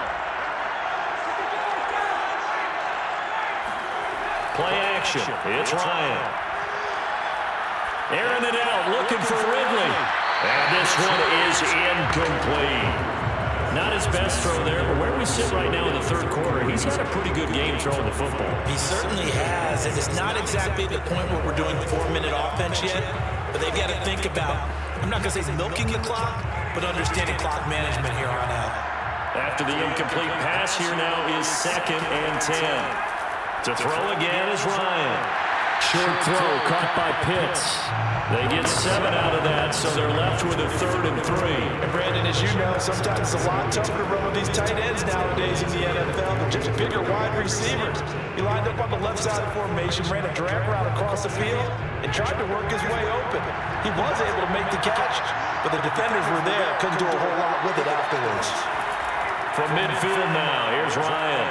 Play action. It's Ryan. Airing it out, looking for Ridley. And this one is incomplete. Not his best throw there, but where we sit right now in the third quarter, he's had a pretty good game throwing the football. He certainly has, and it's not exactly the point where we're doing 4-minute offense yet, but they've got to think about, I'm not going to say milking the clock, but understanding clock management here on out. After the incomplete pass, here now is 2nd and 10. To throw again is Ryan. Short throw caught by Pitts. They get 7 out of that, so they're left with a 3rd and 3. And Brandon, as you know, sometimes it's a lot tougher to run with these tight ends nowadays in the NFL. They're just bigger wide receivers. He lined up on the left side of formation, ran a drag route across the field, and tried to work his way open. He was able to make the catch, but the defenders were there. Couldn't do a whole lot with it afterwards. From midfield now, here's Ryan.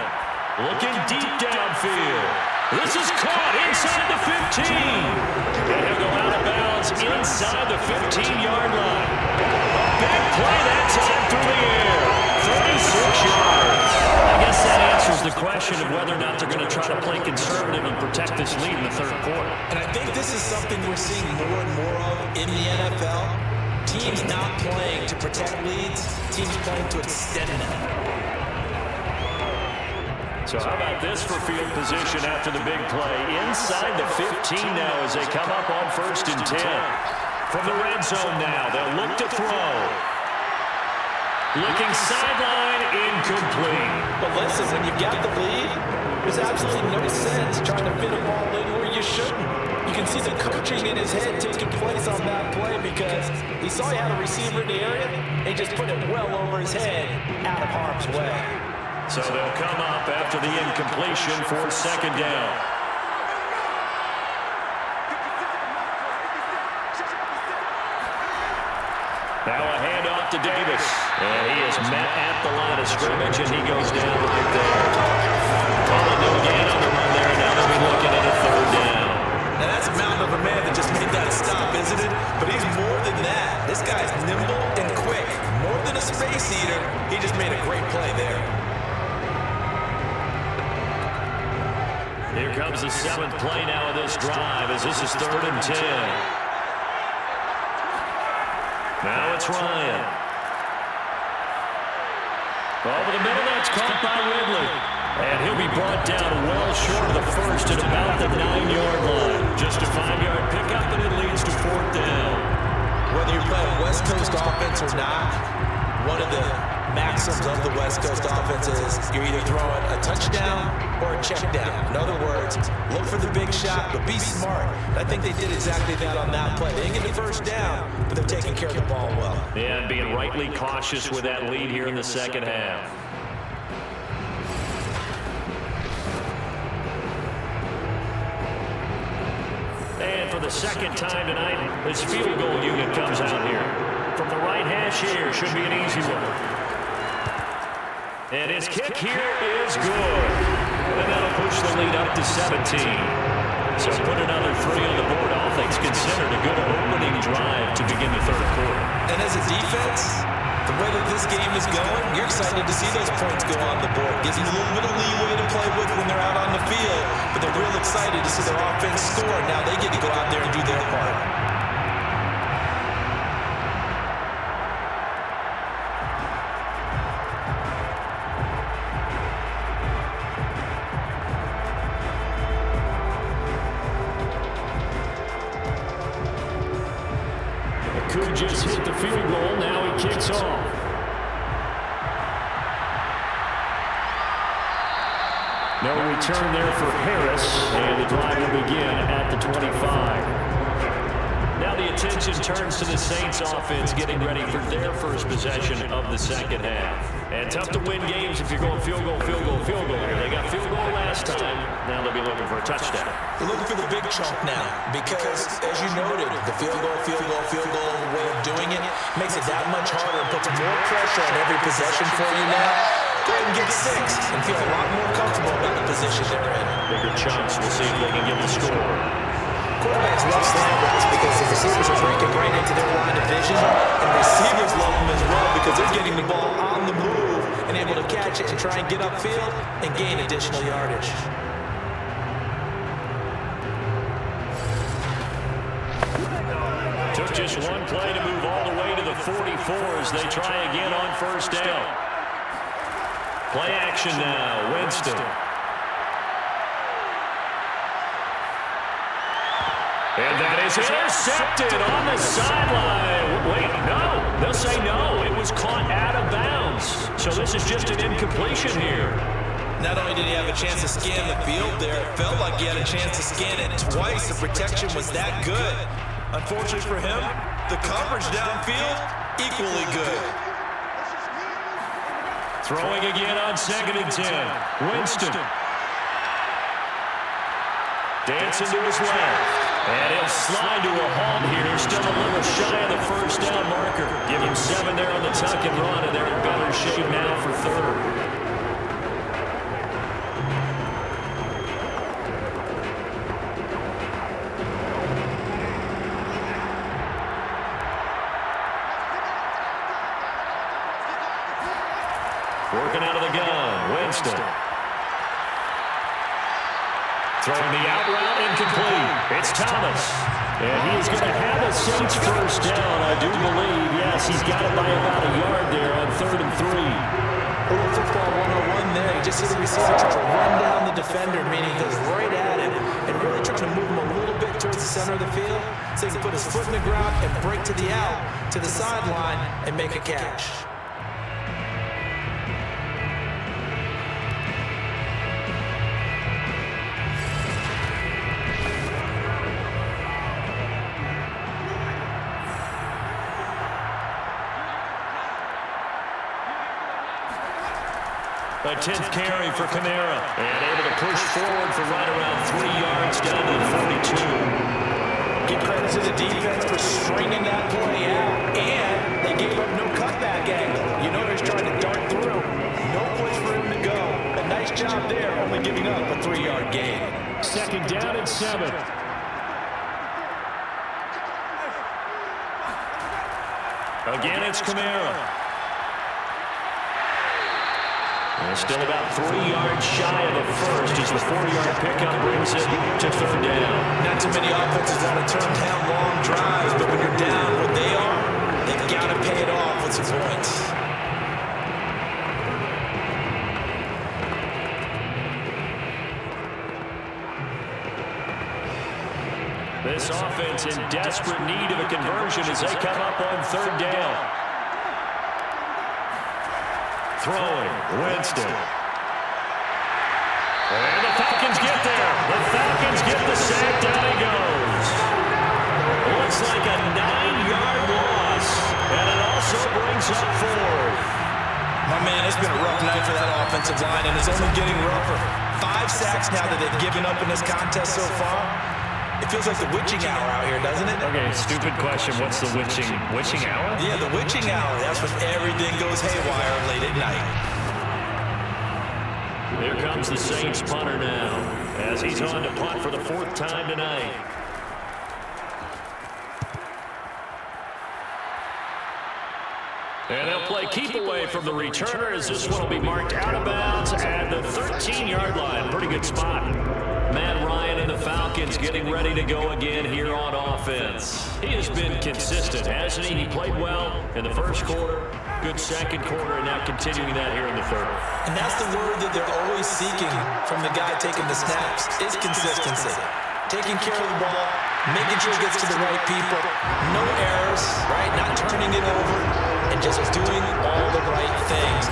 Looking deep downfield. This is caught inside the 15. And he'll go out of bounds inside the 15-yard line. Big play that time through the air. 36 yards. I guess that answers the question of whether or not they're going to try to play conservative and protect this lead in the third quarter. And I think this is something we're seeing more and more of in the NFL. Teams not playing to protect leads, teams playing to extend them. So how about this for field position after the big play? Inside the 15 now as they come up on 1st and 10. From the red zone now, they'll look to throw. Looking sideline, incomplete. But listen, when you've got the lead, there's absolutely no sense trying to fit a ball in where you shouldn't. You can see the coaching in his head taking place on that play because he saw he had a receiver in the area, and he just put it well over his head out of harm's way. So they'll come up after the incompletion for 2nd down. Now a handoff to Davis. And he is met at the line of scrimmage, and he goes down right there. Calling him again on the run there, and now they'll be looking at a 3rd down. Now that's a mountain of a man that just made that stop, isn't it? But he's more than that. This guy's nimble and quick. More than a space eater, he just made a great play there. Here comes the 7th play now of this drive as this is 3rd and 10. Now it's Ryan. Over the middle, that's caught by Ridley. And he'll be brought down well short of the first at about the 9-yard line. Just a 5-yard pickup, and it leads to 4th down. Whether you're playing West Coast offense or not, one of the maxims of the West Coast offense is you're either throwing a touchdown or a check down. In other words, look for the big shot, but be smart. I think they did exactly that on that play. They didn't get the first down, but they're taking care of the ball well. Yeah, and being rightly cautious with that lead here in the second half. And for the second time tonight, this field goal unit comes out here. From the right hash here, should be an easy one. And his kick here is good. And that'll push the lead up to 17. So put another 3 on the board. All things considered, a good opening drive to begin the third quarter. And as a defense, the way that this game is going, you're excited to see those points go on the board. Gives them a little bit of leeway to play with when they're out on the field. But they're real excited to see their offense score. Now they get to go out there and do their part. Could just hit the field goal. Now he kicks off. No return there for Harris, and the drive will begin at the 25. Now the attention turns to the Saints offense getting ready for their first possession of the second half. And tough to win games if you're going field goal, field goal, field goal here. They got field goal last time. Now they'll be looking for a touchdown. They're looking for the big chunk now because, as you noted, the field goal way of doing it makes it that much harder and puts more pressure on every possession for you now. Go ahead and get 6 and feel a lot more comfortable about the position they're in. Bigger chunks. We'll see if they can get the score. Quarterbacks love slant routes because the receivers are breaking right into their line of vision, and receivers love them as well because they're getting the ball on the move and able to catch it and try and get upfield and gain additional yardage. Took just one play to move all the way to the 44 as they try again on first down. Play action now, Winston. And that is intercepted on the sideline. Wait, no. They'll say no. It was caught out of bounds. So this is just an incompletion here. Not only did he have a chance to scan the field there, it felt like he had a chance to scan it twice. The protection was that good. Unfortunately for him, the coverage downfield, equally good. Throwing again on 2nd and 10. Winston. Dancing to his left. And he'll slide to a halt here. Still a little shy of the first down marker. Give him 7 there on the tuck and run, and they're in better shape now for 3rd. Working out of the gun, Winston. Throwing the out route, incomplete. It's Thomas. And he is going to have a Saints first down, I do believe. Yes, he's got it by about a yard there on 3rd and 3. A little football 101 there. You just see the receiver try to run down the defender, meaning he goes right at him and really trying to move him a little bit towards the center of the field so he can put his foot in the ground and break to the out, to the sideline, and make a catch. A 10th carry for Kamara. And able to push forward for right around 3 yards down to the 42. Give credit to the defense for stringing that play out. And they gave up no cutback angle. You know he's trying to dart through. No place for him to go. A nice job there, only giving up a 3-yard gain. 2nd down and 7. Again, it's Kamara. And still about 3 yards shy of the first as the 4-yard pickup brings it to 3rd down. Not too many offenses want to turn down long drives, but when you're down what they are, they've got to pay it off with some points. This offense in desperate need of a conversion as they come up on 3rd down. Throwing, Winston. And the Falcons get there. The Falcons get the sack. Down he goes. Looks like a 9-yard loss. And it also brings up 4th. My man, it's been a rough night for that offensive line, and it's only getting rougher. 5 sacks now that they've given up in this contest so far. It feels like the witching hour out here, doesn't it? Okay, stupid question. What's the witching hour? Yeah, the witching hour. That's when everything goes haywire late at night. Here comes the Saints punter now as he's on to punt for the 4th time tonight. And they'll play keep away from the returner as this one will be marked out of bounds at the 13-yard line. Pretty good spot. Matt Ryan and the Falcons getting ready to go again here on offense. He has been consistent, hasn't he? He played well in the first quarter, good second quarter, and now continuing that here in the 3rd. And that's the word that they're always seeking from the guy taking the snaps, is consistency. Taking care of the ball, making sure it gets to the right people, no errors, right? Not turning it over, and just doing all the right things.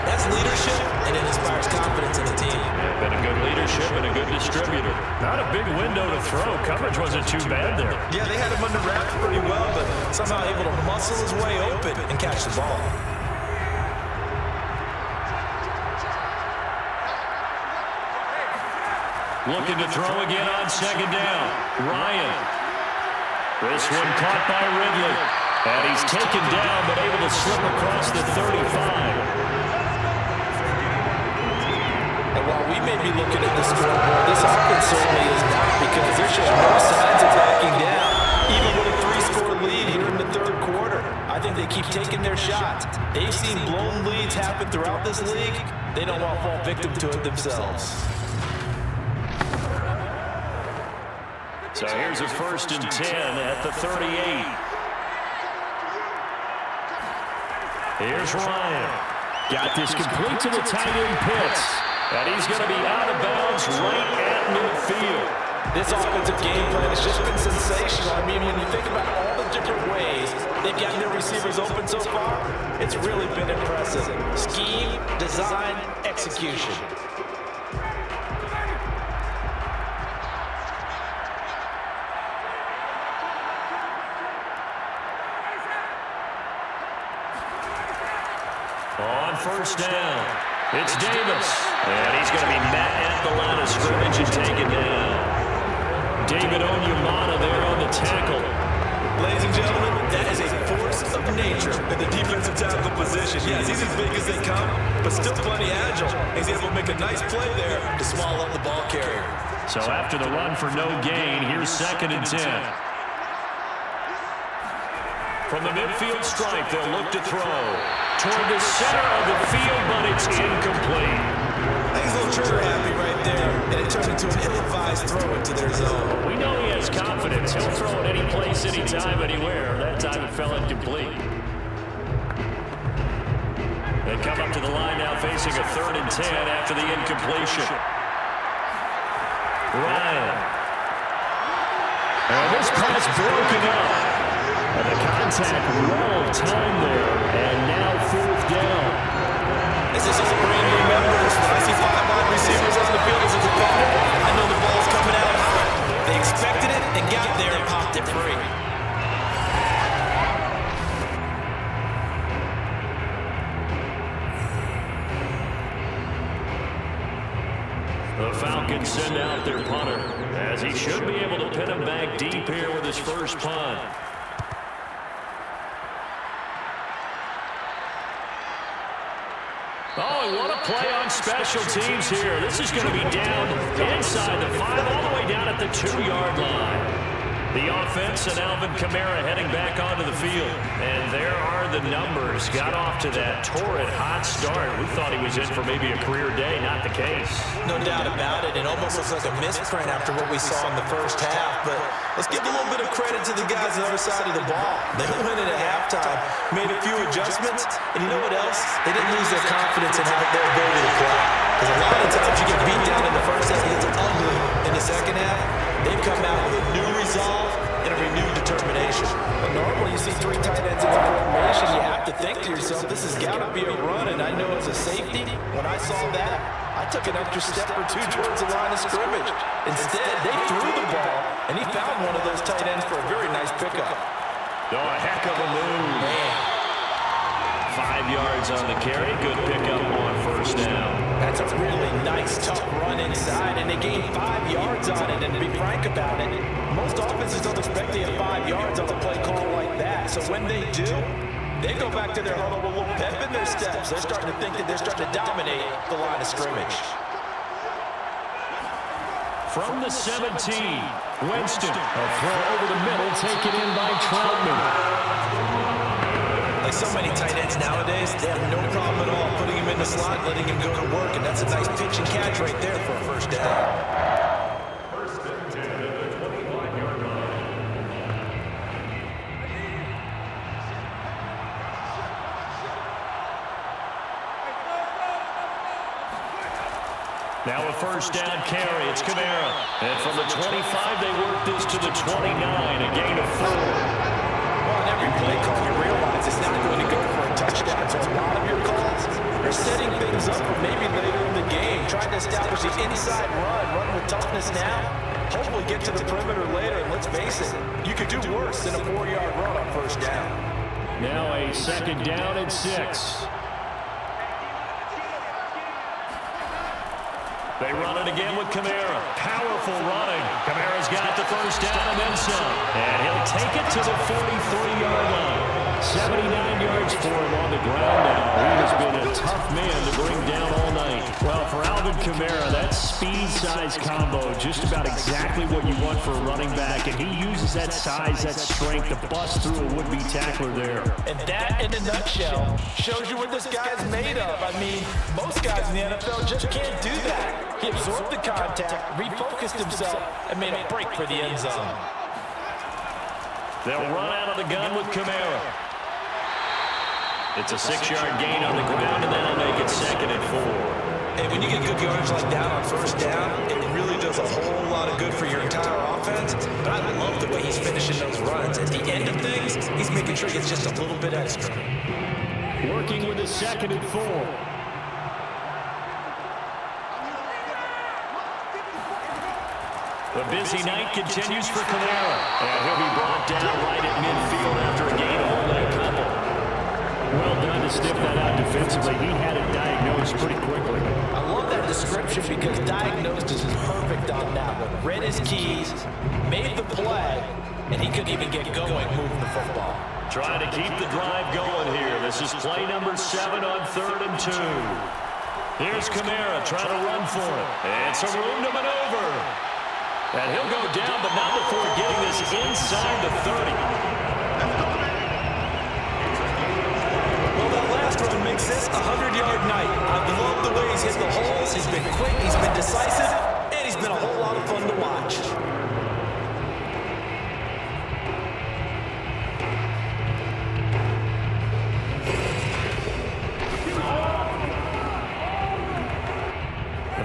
That's leadership, and it inspires confidence in the team. Yeah, been a good leadership and a good distributor. Not a big window to throw. Coverage wasn't too bad there. Yeah, they had him under wraps pretty well, but somehow able to muscle his way open and catch the ball. Looking to throw again on second down. Ryan. This one caught by Ridley. And he's taken down but able to slip across the 35. And while we may be looking at the scoreboard, this offense certainly is not, because there's just no signs of backing down, even with a 3-score lead here in the third quarter. I think they keep taking their shots. They've seen blown leads happen throughout this league. They don't want to fall victim to it themselves. So here's a 1st and 10 at the 38. Here's Ryan. Got this complete to the tight end Pitts. And he's going to be out of bounds right at midfield. This offensive game plan has just been sensational. I mean, when you think about all the different ways they've gotten their receivers open so far, it's really been impressive. Scheme, design, execution. On 1st down, it's Davis. And he's going to be met at the line of scrimmage and taken down. David Onyemata there on the tackle. Ladies and gentlemen, that is a force of nature in the defensive tackle position. Yes, he's as big as they come, but still plenty agile. He's able to make a nice play there to swallow up the ball carrier. So after the run for no gain, here's 2nd and 10. From the midfield stripe, they'll look to throw toward the center of the field, but it's incomplete. I think he's a little trigger happy right there, and it turns into an ill-advised throw into their zone. We know he has confidence. He'll throw it any place, anytime, anywhere. That time it fell incomplete. They come up to the line now facing a 3rd and 10 after the incompletion. Ryan. And this pass broken up. And the contact, well timed there, and now 4th down. This is all brand new members. When I see 5 wide receivers on the field as a defender, I know the ball's coming out high. They expected it and got there and popped it free. The Falcons send out their punter, as he should be able to pin him back deep here with his first punt. Oh, and what a play on special teams here. This is going to be down inside the 5, all the way down at the 2-yard line. The offense and Alvin Kamara heading back onto the field. And there are the numbers. Got off to that torrid hot start. We thought he was in for maybe a career day. Not the case. No doubt about it. It almost looks like a misprint after what we saw in the first half. But let's give a little bit of credit to the guys on the other side of the ball. They went in at halftime, made a few adjustments, and you know what else? They didn't lose their confidence in their ability to play. Because a lot of times you get beat down in the first half, it gets ugly in the second half. They've come out with a new resolve and a renewed determination. But normally you see 3 tight ends in the formation, you have to think to yourself, this has got to be a run. And I know as a safety, when I saw that, I took an extra step or 2 towards the line of scrimmage. Instead, they threw the ball, and he found one of those tight ends for a very nice pickup. Oh, a heck of a move. Man. 5 yards on the carry. Good pickup on 1st down. That's a really nice, tough run inside, and they gained 5 yards on it. And to be frank about it, most offenses don't expect to get 5 yards on a play call like that. So when they do, they go back to their huddle with a little pep in their steps. They're starting to think that they're starting to dominate the line of scrimmage. From the 17, Winston. A throw over the middle, taken in by Troutman. Like so many tight ends nowadays, they have no problem at all putting him in the slot, letting him go to work, and that's a nice pitch and catch right there for a 1st down. Now a 1st down carry. It's Kamara. And from the 25, they work this to the 29, a gain of 4. Well, in every play call, you realize it's not going to go for a touchdown. So a lot of your calls are setting things up for maybe later in the game, trying to establish the inside run with toughness now, hopefully get to the perimeter later. And let's face it, you could do worse than a 4-yard run on 1st down. Now a 2nd down and 6. They run it again with Kamara. Power first down and then some. And he'll take it to the 43-yard line. 79 yards for him on the ground now. He has been a tough man to bring down all night. Well, for Alvin Kamara, that speed-size combo, just about exactly what you want for a running back. And he uses that size, that strength to bust through a would-be tackler there. And that, in a nutshell, shows you what this guy's made of. I mean, most guys in the NFL just can't do that. He absorbed the contact, refocused himself, and made a break for the end zone. They'll run out of the gun with Kamara. It's a 6-yard gain on the ground, and then they'll make it 2nd and 4. And when you get good yardage like that on first down, it really does a whole lot of good for your entire offense. But I love the way he's finishing those runs. At the end of things, he's making sure he gets just a little bit extra. Working with a 2nd and 4. The busy night continues for Kamara. And he'll be brought down right at midfield after a gain of only a couple. Well done to stiff that out defensively. He had it diagnosed pretty quickly. I love that description because diagnosed is perfect on that one. Read his keys, made the play, and he couldn't even get going moving the football. Trying to keep the drive going here. This is play number 7 on 3rd and 2. Here's Kamara trying to run for it. And some room to maneuver. And he'll go down, but not before getting this inside the 30. Run makes this a 100-yard night. I love the way he's hit the holes. He's been quick, he's been decisive, and he's been a whole lot of fun to watch.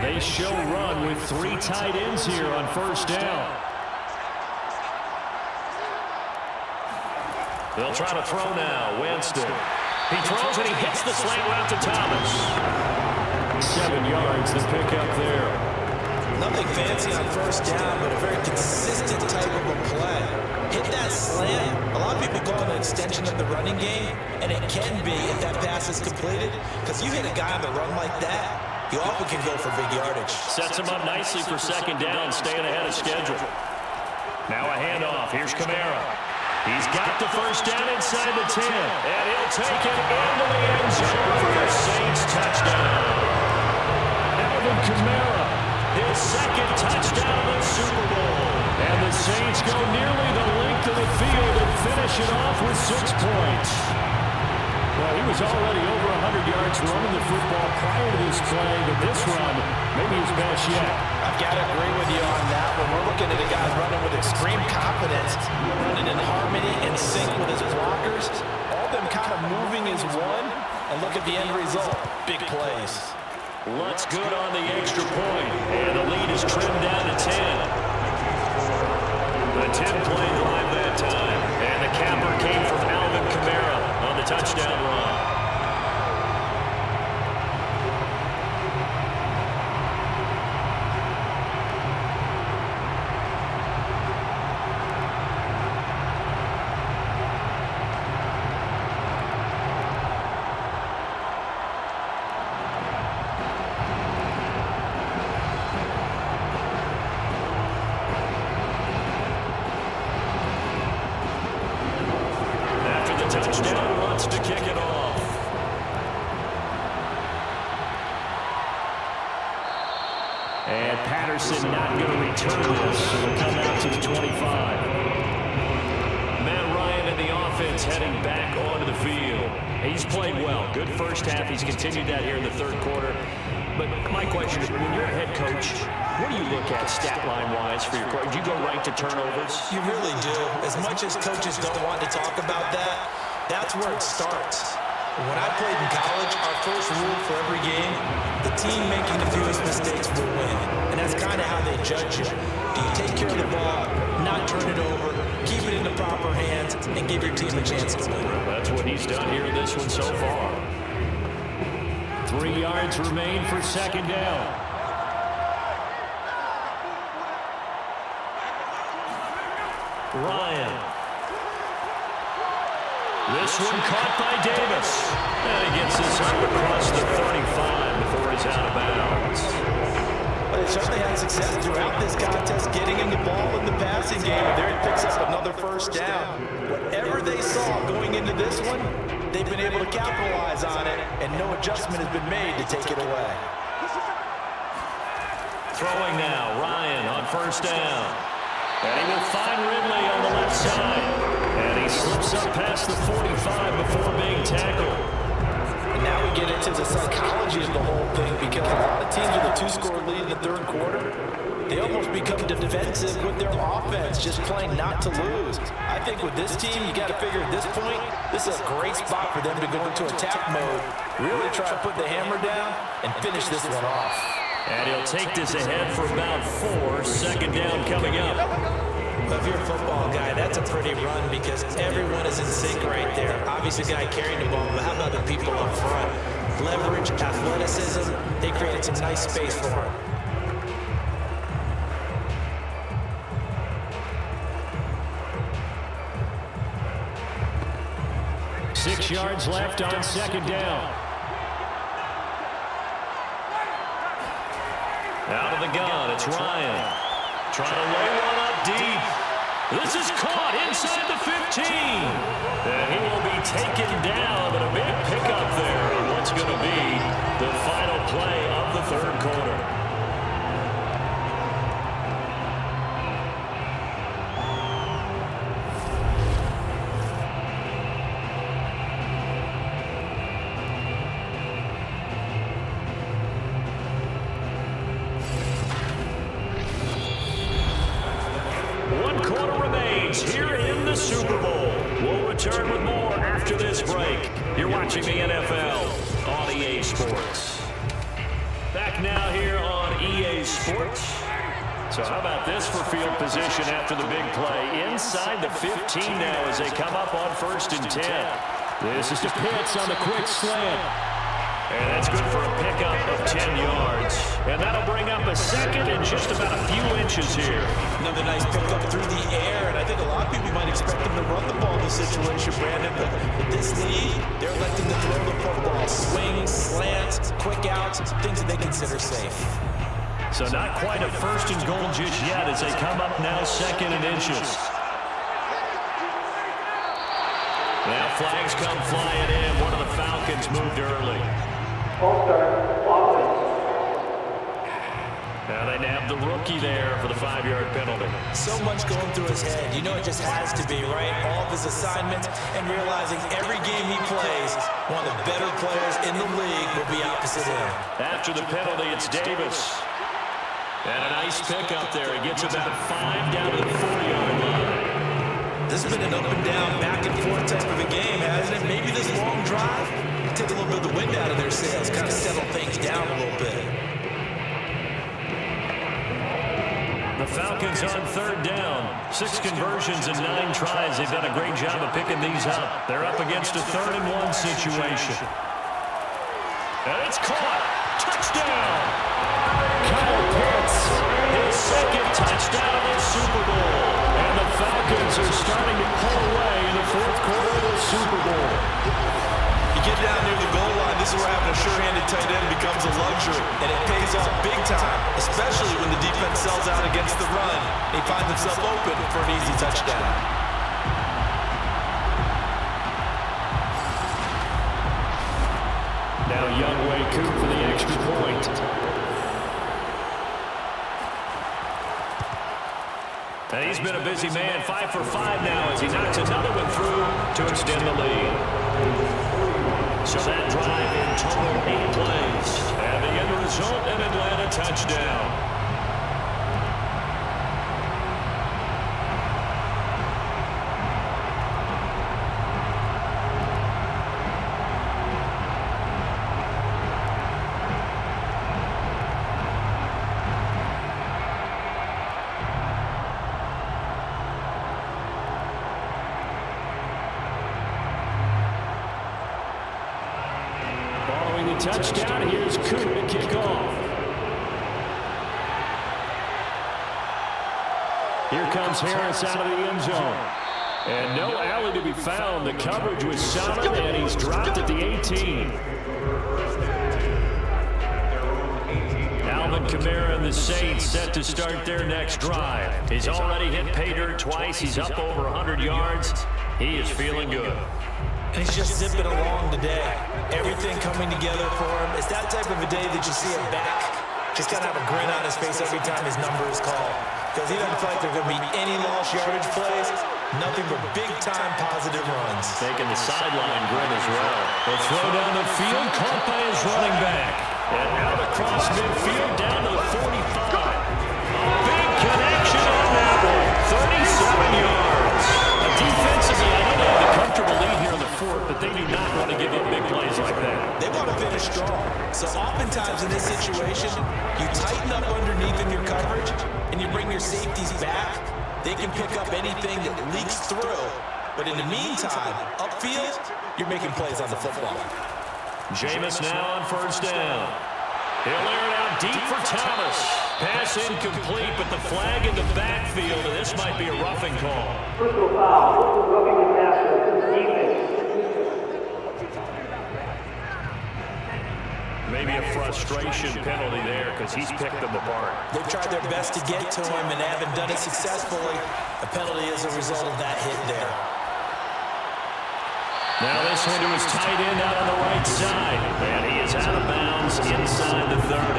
They show run with 3 tight ends here on first down. They'll try to throw now. Winston. He throws and he hits the slant route to Thomas. 7 yards, the pickup there. Nothing fancy on first down, but a very consistent type of a play. Hit that slant. A lot of people call it an extension of the running game, and it can be if that pass is completed, because you hit a guy on the run like that, you often can go for big yardage. Sets him up nicely for 2nd down, staying ahead of schedule. Now a handoff. Here's Kamara. He's got the first down inside the 10, and he'll take it into the end zone for a Saints touchdown. Alvin Kamara, his 2nd touchdown of the Super Bowl. And the Saints go nearly the length of the field and finish it off with 6 points. Well, he was already over 100 yards running the football prior to this play, but this run may be his best yet. I've got to agree with you on that one. We're looking at a guy running with extreme confidence, running in harmony and sync with his blockers, all them kind of moving as one, and look at the end result. Big plays. Lutz good on the extra point, and the lead is trimmed down to 10. The 10-play drive that time, and the capper came from Alvin Kamara on the touchdown run. Touchdown wants to kick it off. And Patterson not going to return this. It'll come out to the 25. Matt Ryan and the offense heading back onto the field. He's played well. Good first half. He's continued that here in the 3rd quarter. But my question is, when you're a head coach, what do you look at stat line-wise for your coach? Do you go right to turnovers? You really do. As much as coaches don't want to talk about that, that's where it starts. When I played in college, our first rule for every game, the team making the fewest mistakes will win. And that's kind of how they judge you. Do you take care of the ball, not turn it over, keep it in the proper hands, and give your team a chance to win? That's what he's done here in this one so far. 3 yards remain for 2nd down. Ryan. This one caught by Davis. And he gets this up across the 35 before he's out of bounds. But he certainly had success throughout this contest, getting him the ball in the pass passing game, and there he picks up another first down. Whatever they saw going into this one, they've been able to capitalize on it, and no adjustment has been made to take it away. Throwing now, Ryan on first down. And he will find Ridley on the left side. And he slips up past the 45 before being tackled. And now we get into the psychology of the whole thing, because a lot of teams with a two-score lead in the third quarter, they almost become defensive with their offense, just playing not to lose. I think with this team, you got to figure at this point, this is a great spot for them to go into attack mode, really try to put the hammer down and finish this one off. And he'll take this ahead for about 4. Second down coming up. Well, if you're a football guy, that's a pretty run because everyone is in sync right there. Obviously, the guy carrying the ball, but how about the people up front? Leverage, athleticism, they created some nice space for him. Six yards left on second down. Out of the gun, it's Ryan. Trying to lay one up deep. This is caught inside the 15. And he will be taken down, but a big pickup there on what's going to be the final play of the third quarter. Here in the Super Bowl. We'll return with more after this break. You're watching the NFL on EA Sports. Back now here on EA Sports. So how about this for field position after the big play? Inside the 15 now as they come up on 1st and 10. This is to Pitts on the quick slant. And that's good for a pickup of 10 yards. And that'll bring up a second and just about a few inches here. Another nice pickup through the air, and I think a lot of people might expect them to run the ball in this situation, Brandon. But with this lead, they're electing to throw the football. Swings, slants, quick outs, things that they consider safe. So not quite a 1st and goal just yet as they come up now 2nd and inches. Now flags come flying in. One of the Falcons moved early. Now they nabbed the rookie there for the 5-yard penalty. So much going through his head. You know it just has to be, right? All of his assignments and realizing every game he plays, one of the better players in the league will be opposite him. After the penalty, it's Davis. And a nice pickup there. He gets about 5 down to the 40-yard line. This has been an up and down, back and forth type of a game, hasn't it? Maybe this long drive take a little bit of the wind out of their sails, kind of settle things down a little bit. The Falcons on 3rd down. 6 conversions and 9 tries. They've done a great job of picking these up. They're up against a 3rd and 1 situation. And it's caught. Touchdown. Kyle Pitts, his 2nd touchdown of the Super Bowl. And the Falcons are starting to pull away in the 4th quarter of the Super Bowl. You get down near the goal line, this is where having a sure-handed tight end becomes a luxury, and it pays off big time, especially when the defense sells out against the run. He finds himself open for an easy touchdown. Now Younghoe Koo for the extra point. And he's been a busy man, 5 for 5 now as he knocks another one through to extend the lead. So that drive in total 8 plays. And the end result, an Atlanta touchdown. Touchdown. Here's Koo to kick off. Here comes Harris out of the end zone. And no alley to be found. The coverage was solid, and he's dropped at the 18. Alvin Alvin Kamara and the Saints set to start their next drive. He's already hit pay dirt twice. He's up over 100 yards. He is feeling good. And he's just zipping along today. Everything coming together for him. It's that type of a day that you see him back. Just kind of have a grin on his face every time his number is called. Because he doesn't feel like there are going to be any lost yardage plays. Nothing but big-time positive runs. Taking the sideline grin as well. The throw down the field, caught by his running back. And out across midfield, down to the 45. Big connection on that one. 37 yards. Defensively, I know they have a comfortable lead here in the fourth, but they do not want to give up big plays like that. They want to finish strong. So oftentimes in this situation, you tighten up underneath in your coverage, and you bring your safeties back. They can pick up anything that leaks through. But in the meantime, upfield, you're making plays on the football. Jameis now on first down. He'll air it out deep for Thomas. Pass incomplete, but the flag in the backfield, and this might be a roughing call. Personal foul, roughing the passer, defense. Maybe a frustration penalty there because he's picked them apart. They've tried their best to get to him and haven't done it successfully. A penalty is a result of that hit there. Now this one to his tight end out on the right side. And he is out of bounds inside the 30.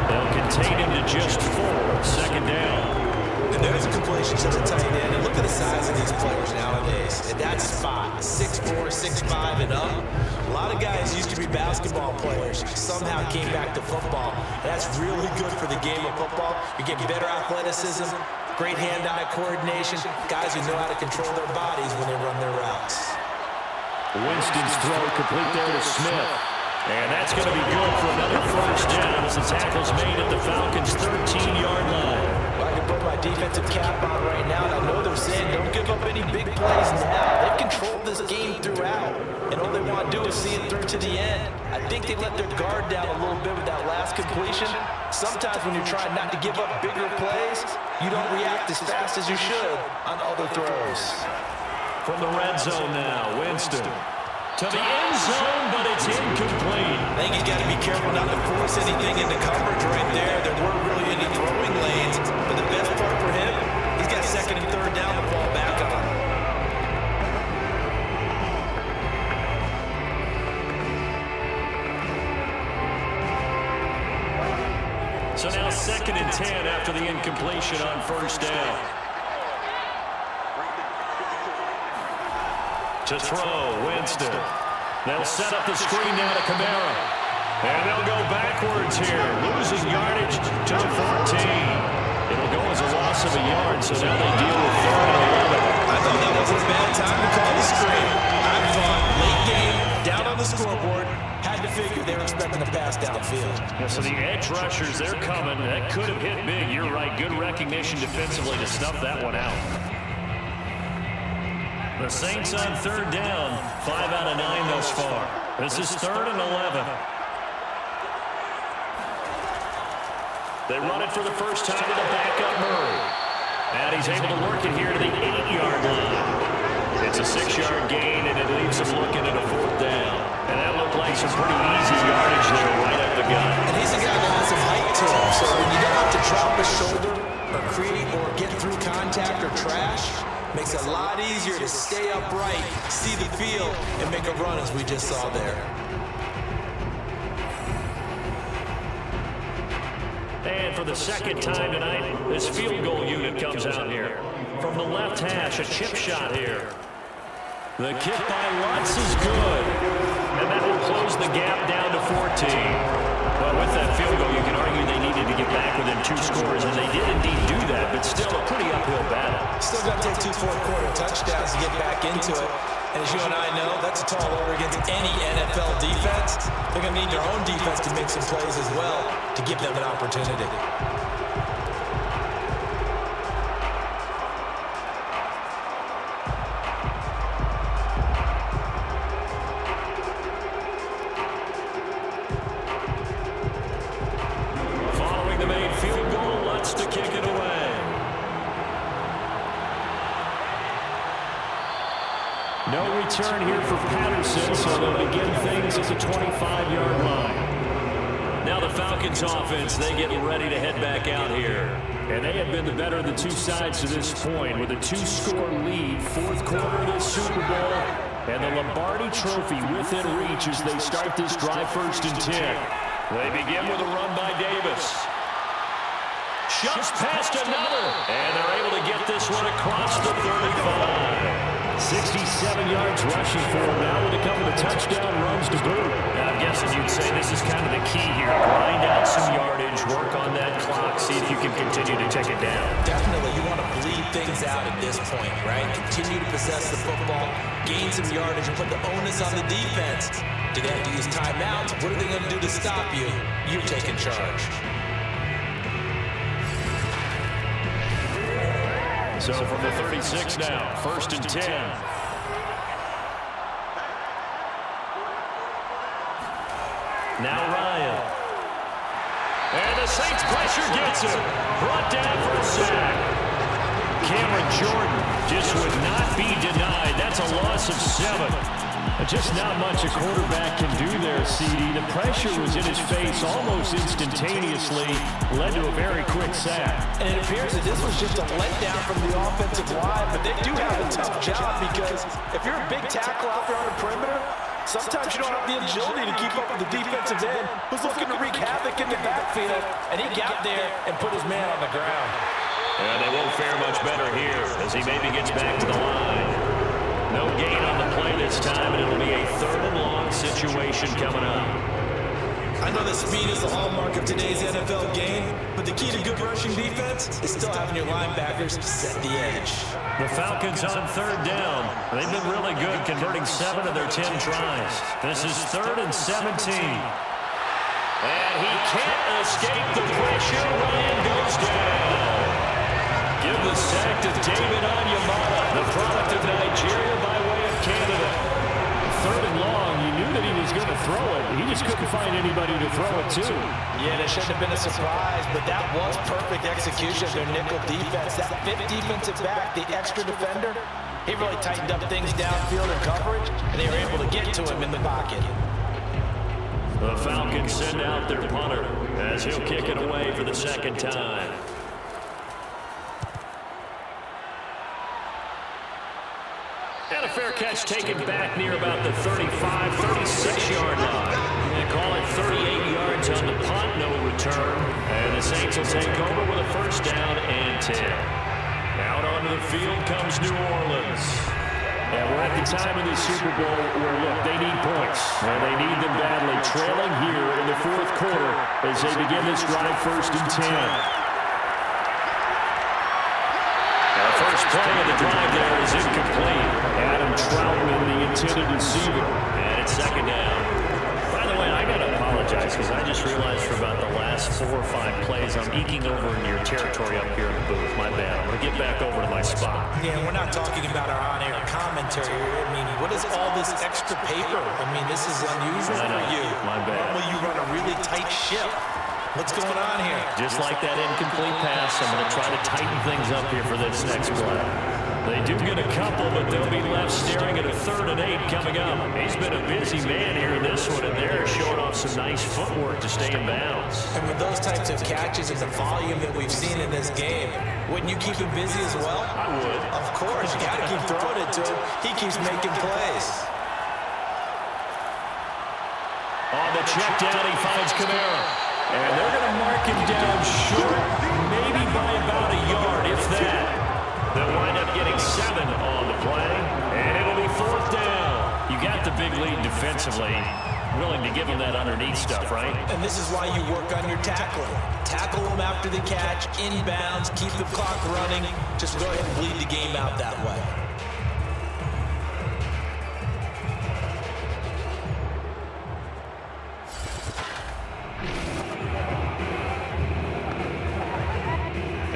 They'll contain him to just 4. Second down. And there's a completion to the tight end. And look at the size of these players nowadays. At that spot, 6'4", 6'5", and up. A lot of guys used to be basketball players. Somehow came back to football. That's really good for the game of football. You're getting better athleticism, great hand-eye coordination, guys who know how to control their bodies when they run their routes. Winston's throw complete there to Smith. And that's going to be good for another first down as the tackle's made at the Falcons' 13-yard line. Well, I can put my defensive cap on right now, and I know they're saying don't give up any big plays now. They've controlled this game throughout, and all they want to do is see it through to the end. I think they let their guard down a little bit with that last completion. Sometimes when you're trying not to give up bigger plays, you don't react as fast as you should on other throws. From the red zone now, Winston to the end zone, but it's incomplete. I think he's got to be careful not to force anything into coverage right there. There weren't really any throwing lanes, but the best part for him, he's got second and third down to fall back on. So now second and 10 after the incompletion on first down. To throw, Winston. They'll set up the screen now to Kamara. And they'll go backwards here, losing yardage to the 14. It'll go as a loss of a yard, so now they deal with 3rd and 11. I thought that was a bad time to call the screen. I thought late game, down on the scoreboard, had to figure they were expecting a pass downfield. Yeah, so the edge rushers, they're coming. That could have hit big. You're right. Good recognition defensively to snuff that one out. The Saints on third down, 5 out of 9 thus far. This is 3rd and 11. They run it for the first time to the backup Murray. And he's able to work it here to the 8-yard line. It's a 6-yard gain, and it leaves him looking at a 4th down. And that looked like some pretty easy yardage there right up the gut. And he's a guy that has some height to him, so when you don't have to drop his shoulder or create or get through contact or trash, makes it a lot easier to stay upright, see the field, and make a run as we just saw there. And for the second time tonight, this field goal unit comes out here. From the left hash, a chip shot here. The kick by Lutz is good. And that will close the gap down to 14. Well, with that field goal, you can argue they needed to get back within 2 scores, and they did indeed do that, but still a pretty uphill battle. Still got to take 2 fourth-quarter touchdowns to get back into it. And as you and I know, that's a tall order against any NFL defense. They're going to need their own defense to make some plays as well to give them an opportunity. Following the made field goal, Lutz to kick it away. No return here for Patterson, so they'll begin things at the 25-yard line. Now now the Falcons offense, they get ready to head back out here. And they have been the better of the two sides to this point with a 2-score lead, fourth quarter of this Super Bowl. And the Lombardi Trophy within reach as they start this drive 1st and 10. They begin with a run by Davis. Shoves past another. And they're able to get this one across the 35. 67 yards rushing for him now with a couple of touchdown runs to boot. Now, I'm guessing you'd say this is kind of the key here. Grind out some yardage, work on that clock, see if you can continue to take it down. Definitely, you want to bleed things out at this point, right? Continue to possess the football, gain some yardage, and put the onus on the defense. Do they have to use timeouts? What are they going to do to stop you? You're taking charge. So from the 36 now, 1st and 10. Now Ryan. And the Saints pressure gets him. Brought down for a sack. Cameron Jordan just would not be denied. That's a loss of 7. Just not much a quarterback can do there, CD. The pressure was in his face almost instantaneously, led to a very quick sack. And it appears that this was just a letdown from the offensive line, but they do have a tough job because if you're a big tackle out there on the perimeter, sometimes you don't have the agility to keep up with the defensive end who's looking to wreak havoc in the backfield, and he got there and put his man on the ground. And they won't fare much better here as he maybe gets back to the line. No gain on the play this time, and it'll be a 3rd and long situation coming up. I know that speed is the hallmark of today's NFL game, but the key to good rushing defense is still having your linebackers set the edge. The Falcons on 3rd down. They've been really good, converting 7 of their 10 tries. This is 3rd and 17. And he can't escape the pressure. Ryan goes down. Give the sack to David Onyemata, the product of Nigeria by way of Canada. 3rd and long, you knew that he was going to throw it. He just couldn't find anybody to throw it to. Yeah, that shouldn't have been a surprise, but that was perfect execution of their nickel defense. That 5th defensive back, the extra defender, he really tightened up things downfield in coverage, and they were able to get to him in the pocket. The Falcons send out their punter as he'll kick it away for the 2nd time. And a fair catch taken back near about the 35, 36-yard line. They call it 38 yards on the punt, no return. And the Saints will take over with a 1st down and 10. Out onto the field comes New Orleans. And we're at the time of the Super Bowl where, look, they need points. And they need them badly, trailing here in the 4th quarter as they begin this drive 1st and 10. First play of the drive there is incomplete. Adam Troutman, the intended receiver. And it's 2nd down. By the way, I got to apologize because I just realized for about the last 4 or 5 plays, I'm eking over into your territory up here in the booth. My bad. I'm going to get back over to my spot. Yeah, we're not talking about our on-air commentary. I mean, what is all this extra paper? I mean, this is unusual for you. My bad. Normally you run a really tight ship. What's going on here? Just like that incomplete pass, I'm going to try to tighten things up here for this next play. They do get a couple, but they'll be left staring at a 3rd and 8 coming up. He's been a busy man here in this one, and they're showing off some nice footwork to stay in bounds. And with those types of catches and the volume that we've seen in this game, wouldn't you keep him busy as well? I would. Of course, you got to keep throwing it to him. He keeps making plays. On the check down, he finds Kamara. And they're going to mark him down short, maybe by about a yard, if that. They'll wind up getting 7 on the play, and it'll be 4th down. You got the big lead defensively. Willing to give him that underneath stuff, right? And this is why you work on your tackling. Tackle him after the catch, inbounds, keep the clock running. Just go ahead and bleed the game out that way.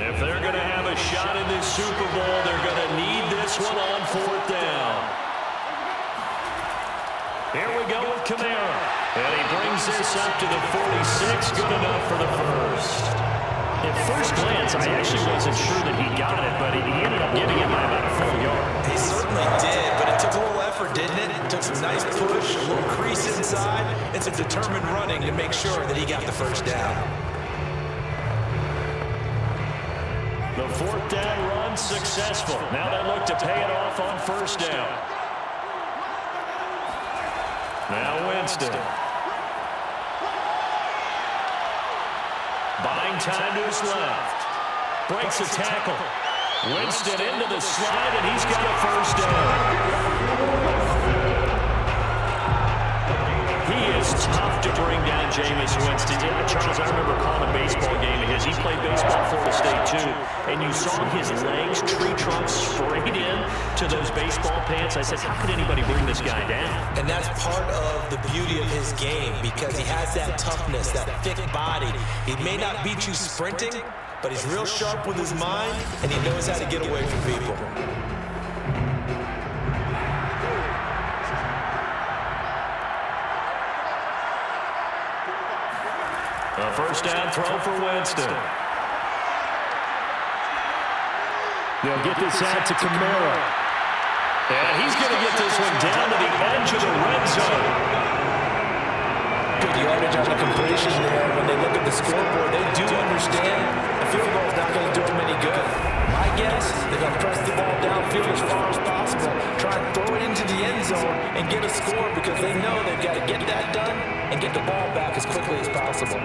If they're going to have a shot in this Super Bowl, they're going to need this one on 4th down. Here we go with Kamara. And he brings this up to the 46. Good enough for the 1st. At first glance, I actually wasn't sure that he got it, but he ended up getting it by about a full yard. He certainly did, but it took a little effort effort, didn't it? Took some nice push, a little crease inside, and some determined running to make sure that he got the first down. The fourth down run successful. Now they look to pay it off on first down. Now Winston. Buying time to his left. Breaks a tackle. Winston into the slide, and he's got a first down. He is tough to bring down, Jameis Winston. Yeah, Charles, I remember calling a baseball game of his. He played baseball at Florida State, too. And you saw his legs, tree trunks sprayed in to those baseball pants. I said, how could anybody bring this guy down? And that's part of the beauty of his game because he has that toughness, that thick body. He may not beat you sprinting, but he's real sharp with his mind, and he knows how to get away from people. A first down throw for Winston. They'll get this out to Kamara. And he's going to get this one down to the edge of the red zone. Good yardage on the completion there. When they look at the scoreboard, they do understand the field goal is not going to do them any good. My guess, they're going to press the ball downfield as far as possible, try and throw it into the end zone and get a score because they know they've got to get that done and get the ball back as quickly as possible.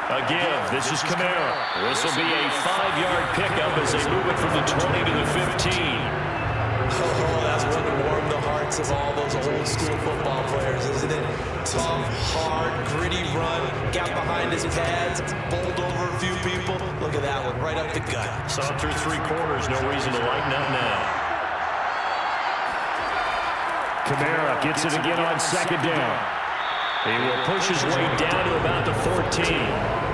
A give. This is Kamara. This will be a 5-yard pickup as they move it from the 20 to the 15. Oh, that's one to warm the hearts of all those old school football players, isn't it? Tough, hard, gritty run, got behind his pads, bowled over a few people. Look at that one, right up the gut. Saw it through 3 quarters, no reason to lighten up now. Kamara gets it again on second down. He will push his way down to about the 14.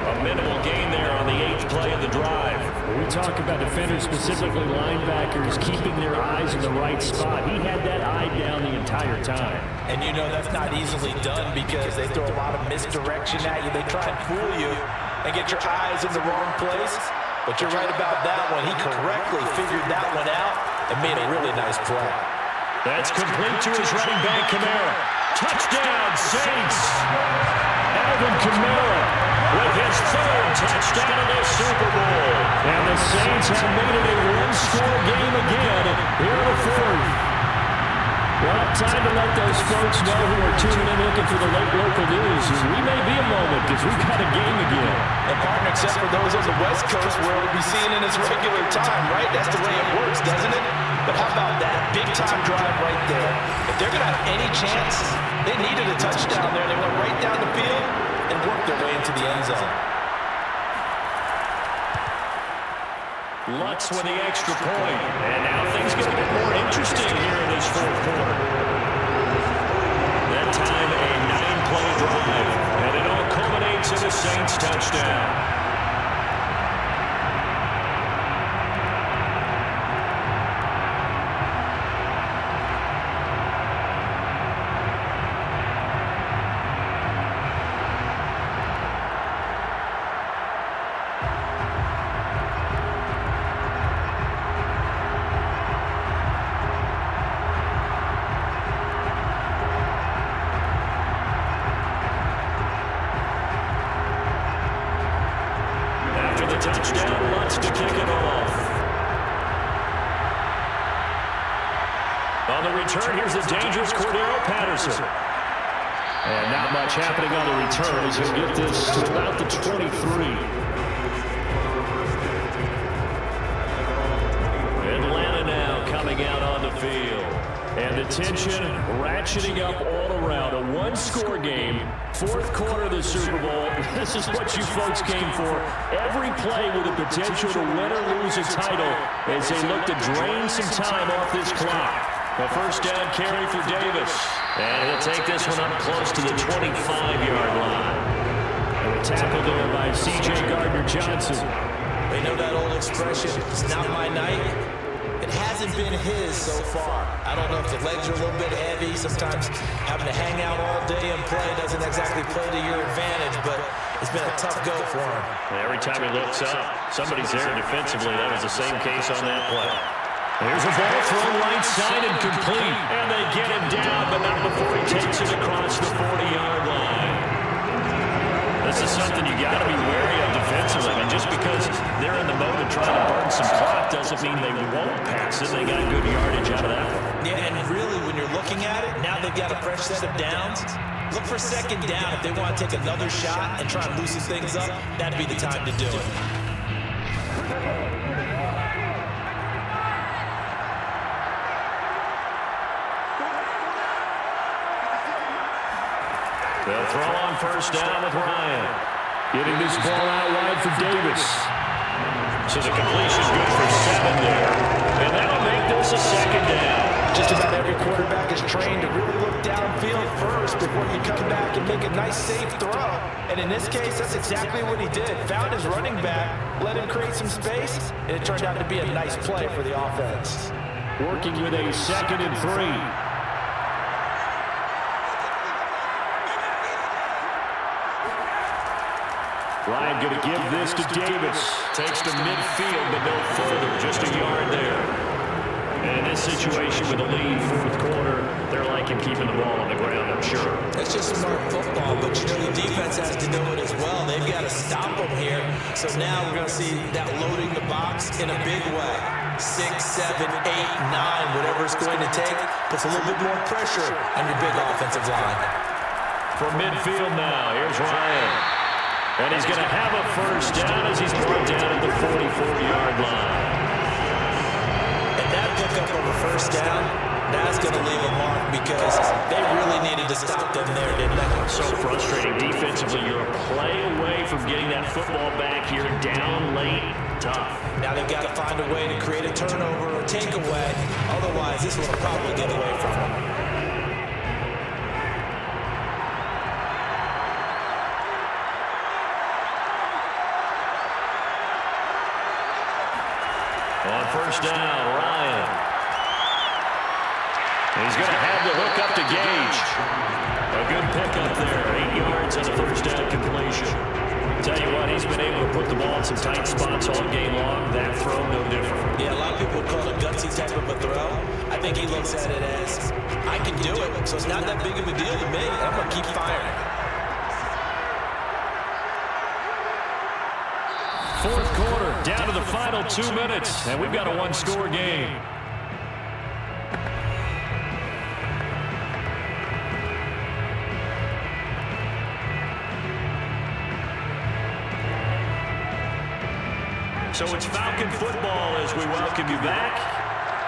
A minimal gain there on the 8th play of the drive. We talk about defenders, specifically linebackers, keeping their eyes in the right spot. He had that eye down the entire time. And you know that's not easily done because they throw a lot of misdirection at you. They try and fool you and get your eyes in the wrong place. But you're right about that one. He correctly figured that one out and made a really nice play. That's complete to his running back, Kamara. Touchdown, Saints! Alvin Kamara with his 3rd touchdown of the Super Bowl. And the Saints have made it a 1-score game again here in the 4th. Well, time to let those folks know who are tuning in looking for the late local news. We may be a moment because we've got a game again. And partner, except for those on the West Coast where it'll be seen in its regular time, right? That's the way it works, doesn't it? But how about that big-time drive right there? If they're going to have any chance, they needed a touchdown there. They went right down the field and worked their way into the end zone. Lutz with the extra point. And now things get a bit more interesting here in this 4th quarter. That time a 9-play drive. And it all culminates in a Saints touchdown. Touchdown, Lutz to kick it off. On the return, here's the dangerous Cordero Patterson. And not much happening on the return as he'll get this to about the 23. Atlanta now coming out on the field. And the tension ratcheting up all around. A 1-score game, 4th quarter of the Super Bowl. This is what you folks came for. Every play with the potential to win or lose a title as they look to drain some time off this clock. A first down carry for Davis. And he'll take this one up close to the 25-yard line. And a tackle there by C.J. Gardner-Johnson. They know that old expression, it's not my night. It hasn't been his so far. I don't know if the legs are a little bit heavy. heavy. Sometimes having to hang out all day and play doesn't exactly play to your advantage, but it's been a tough go for him. Every time he looks up, somebody's there defensively. That was the same case on that play. Here's a ball thrown right side and complete. And they get him down, but not before he takes it across the 40-yard line. This is something you got to be wary of defensively. I mean, just because they're in the mode of trying to burn some clock doesn't mean they won't pass it. They got good yardage out of that one. Yeah, and really, when you're looking at it, now they've got a fresh set of downs. Look for second down. If they want to take another shot and try and loosen things up, that'd be the time to do it. They'll throw on first down with Ryan. Getting this ball out wide for Davis. So the completion's good for 7 there. And that'll make this a second down. Just about every quarterback is trained to really look downfield first before you come back and make a nice, safe throw. And in this case, that's exactly what he did. Found his running back, let him create some space, and it turned out to be a nice play for the offense. Working with a 2nd and 3. Ryan going to give this to Davis. Takes to midfield, but no further. Just a yard there. And in this situation with a lead, 4th quarter, they're liking keeping the ball on the ground, I'm sure. That's just smart football, but you know the defense has to know it as well. They've got to stop them here. So now we're going to see that loading the box in a big way. 6, 7, 8, 9, whatever it's going to take, puts a little bit more pressure on your big offensive line. From midfield now, here's Ryan. And he's going to have a first down as he's brought down at the 44-yard line. And that pickup of a first down, that's going to leave a mark because they really needed to stop them there, didn't they? So frustrating defensively. You're a play away from getting that football back here down late. Tough. Now they've got to find a way to create a turnover or takeaway. Otherwise, this will probably get away from them. On first down, Ryan. He's going to have the hook up to Gage. A good pickup there. 8 yards on the first down completion. Tell you what, he's been able to put the ball in some tight spots all game long. That throw, no different. Yeah, a lot of people call it a gutsy type of a throw. I think he looks at it as, I can do it, so it's not that big of a deal to me. I'm going to keep firing. 4th quarter, down to the final 2 minutes, and we've got a 1-score game. So it's Falcon football as we welcome you back.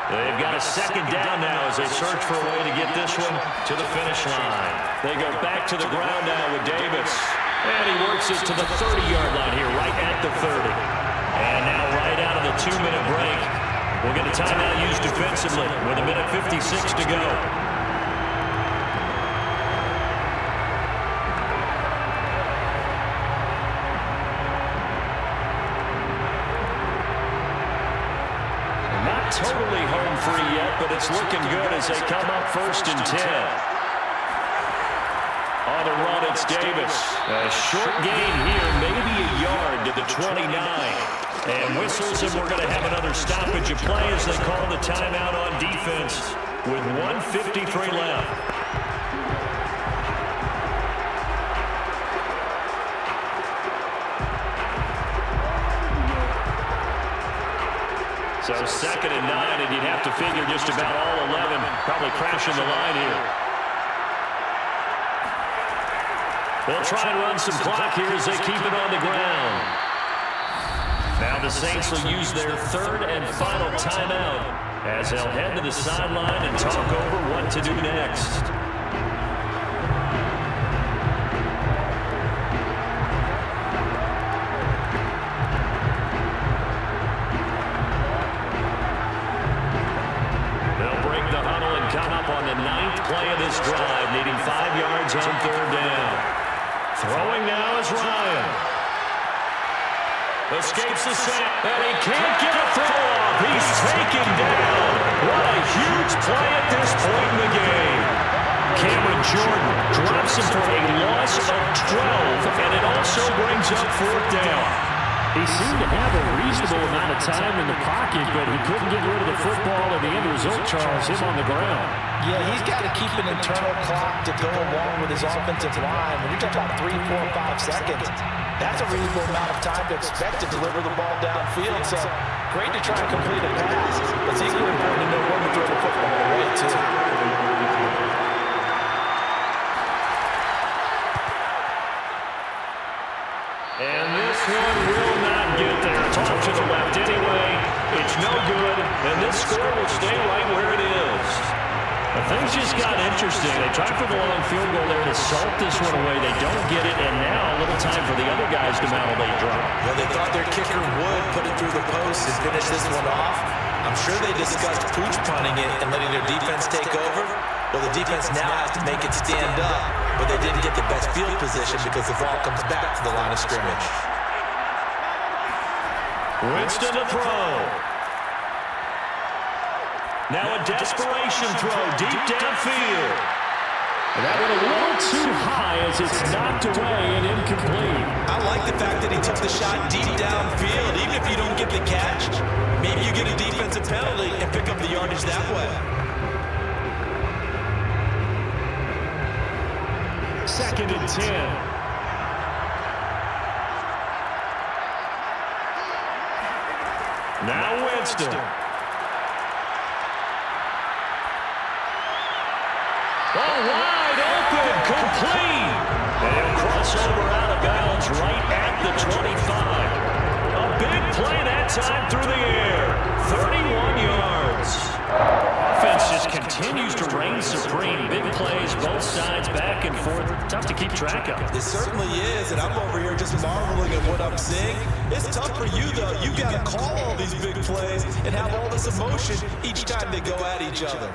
They've got a second down now as they search for a way to get this one to the finish line. They go back to the ground now with Davis. And he works it to the 30-yard line here, right at the 30. And now right out of the 2-minute break, we'll get a timeout used defensively with 1:56 to go. Not totally home free yet, but it's looking good as they come up 1st and 10. On the run, it's Davis. A short gain here, maybe a yard to the 29. And whistles, and we're going to have another stoppage of play as they call the timeout on defense with 1:53 left. So 2nd and 9, and you'd have to figure just about all 11 probably crashing the line here. They'll try and run some clock here as they keep it on the ground. Now the Saints will use their 3rd and final timeout as they'll head to the sideline and talk over what to do next. They'll break the huddle and come up on the 9th play of this drive, needing 5 yards on 3rd down. Throwing now is Ryan. Escapes the sack, and he can't get a throw off. He's taken down. What a huge play at this point in the game. force him for a loss of 12, and it also brings up 4th down. He seemed to have a reasonable amount of time in the pocket, but he couldn't get rid of the football, and the end result, Charles, him on the ground. Yeah, he's got to keep an internal clock to go along with his offensive line. When you're talking about 3, 4, 5 seconds, that's a reasonable amount of time to expect to deliver the ball downfield. So great to try and complete a pass, but it's equally important to know when to throw the football away, too. And this one will not get there. Toss to the left anyway. It's no good, and this score will stay right where it is. But things just got interesting. They tried for the long field goal there to salt this one away. They don't get it, and now a little time for the other guys to mount a late drop. Well, they thought their kicker would put it through the post and finish this one off. I'm sure they discussed pooch punting it and letting their defense take over. Well, the defense now has to make it stand up, but they didn't get the best field position because the ball comes back to the line of scrimmage. Winston to throw. Now a desperation throw deep downfield. And that went a little too high as it's knocked away and incomplete. I like the fact that he took the shot deep downfield. Even if you don't get the catch, maybe you get a defensive penalty and pick up the yardage that way. 2nd and 10. Now Winston. Oh, wide open, complete. And he'll cross over out of bounds right at the 25. A big play that time through the air. 31 yards. Offense just continues to reign supreme. Big plays, both sides, back and forth. Tough to keep track of. It certainly is, and I'm over here just marveling at what I'm seeing. It's tough for you, though. You got to call all these big plays and have all this emotion each time they go at each other.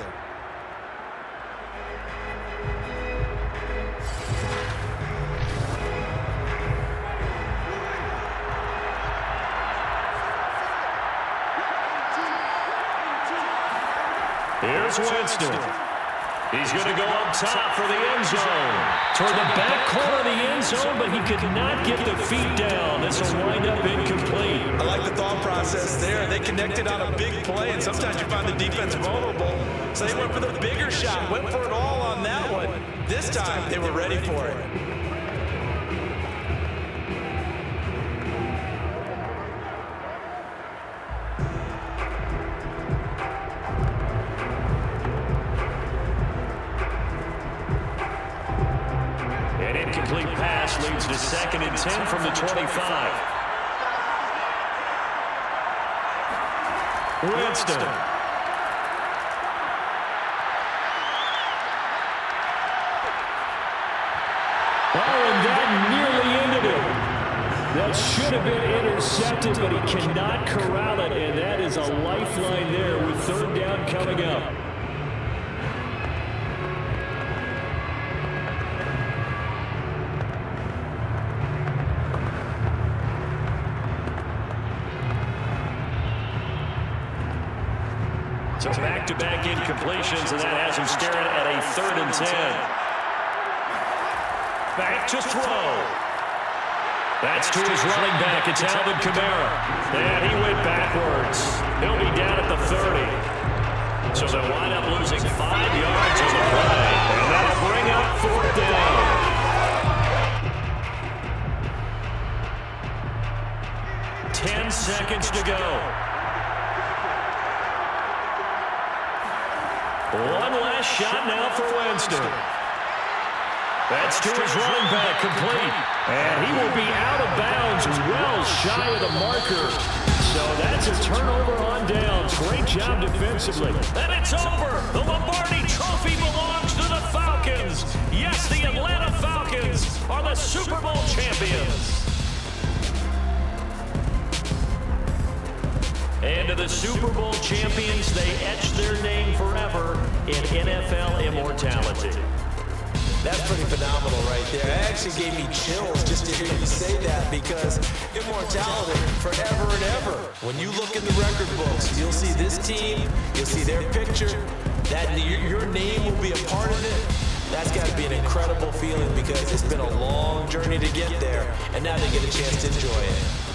Here's Winston. He's going to go up top for the end zone. Toward the back corner of the end zone, but he could not get the feet down. This will wind up incomplete. I like the thought process there. They connected on a big play, and sometimes you find the defense vulnerable. So they went for the bigger shot, went for it all on that one. This time, they were ready for it. Incomplete pass leads to 2nd and 10 from the 25. Winston. Oh, and that nearly ended it. That should have been intercepted, but he cannot corral it, and that is a lifeline there with 3rd down coming up. So back-to-back incompletions, and that has him staring at a 3rd and 10. Back to throw. That's to his running back. It's Alvin Kamara. And he went backwards. He'll be down at the 30. So they'll wind up losing 5 yards on the play. And that'll bring up 4th down. Ten seconds to go. One last shot now for Winston. That's to his running back, complete. And he will be out of bounds, well shy of the marker. So that's a turnover on downs. Great job defensively. And it's over. The Lombardi Trophy belongs to the Falcons. Yes, the Atlanta Falcons are the Super Bowl champions. And to the Super Bowl champions, they etch their name forever in NFL immortality. That's pretty phenomenal right there. It actually gave me chills just to hear you say that, because immortality forever and ever. When you look in the record books, you'll see this team, you'll see their picture, that your name will be a part of it. That's got to be an incredible feeling because it's been a long journey to get there, and now they get a chance to enjoy it.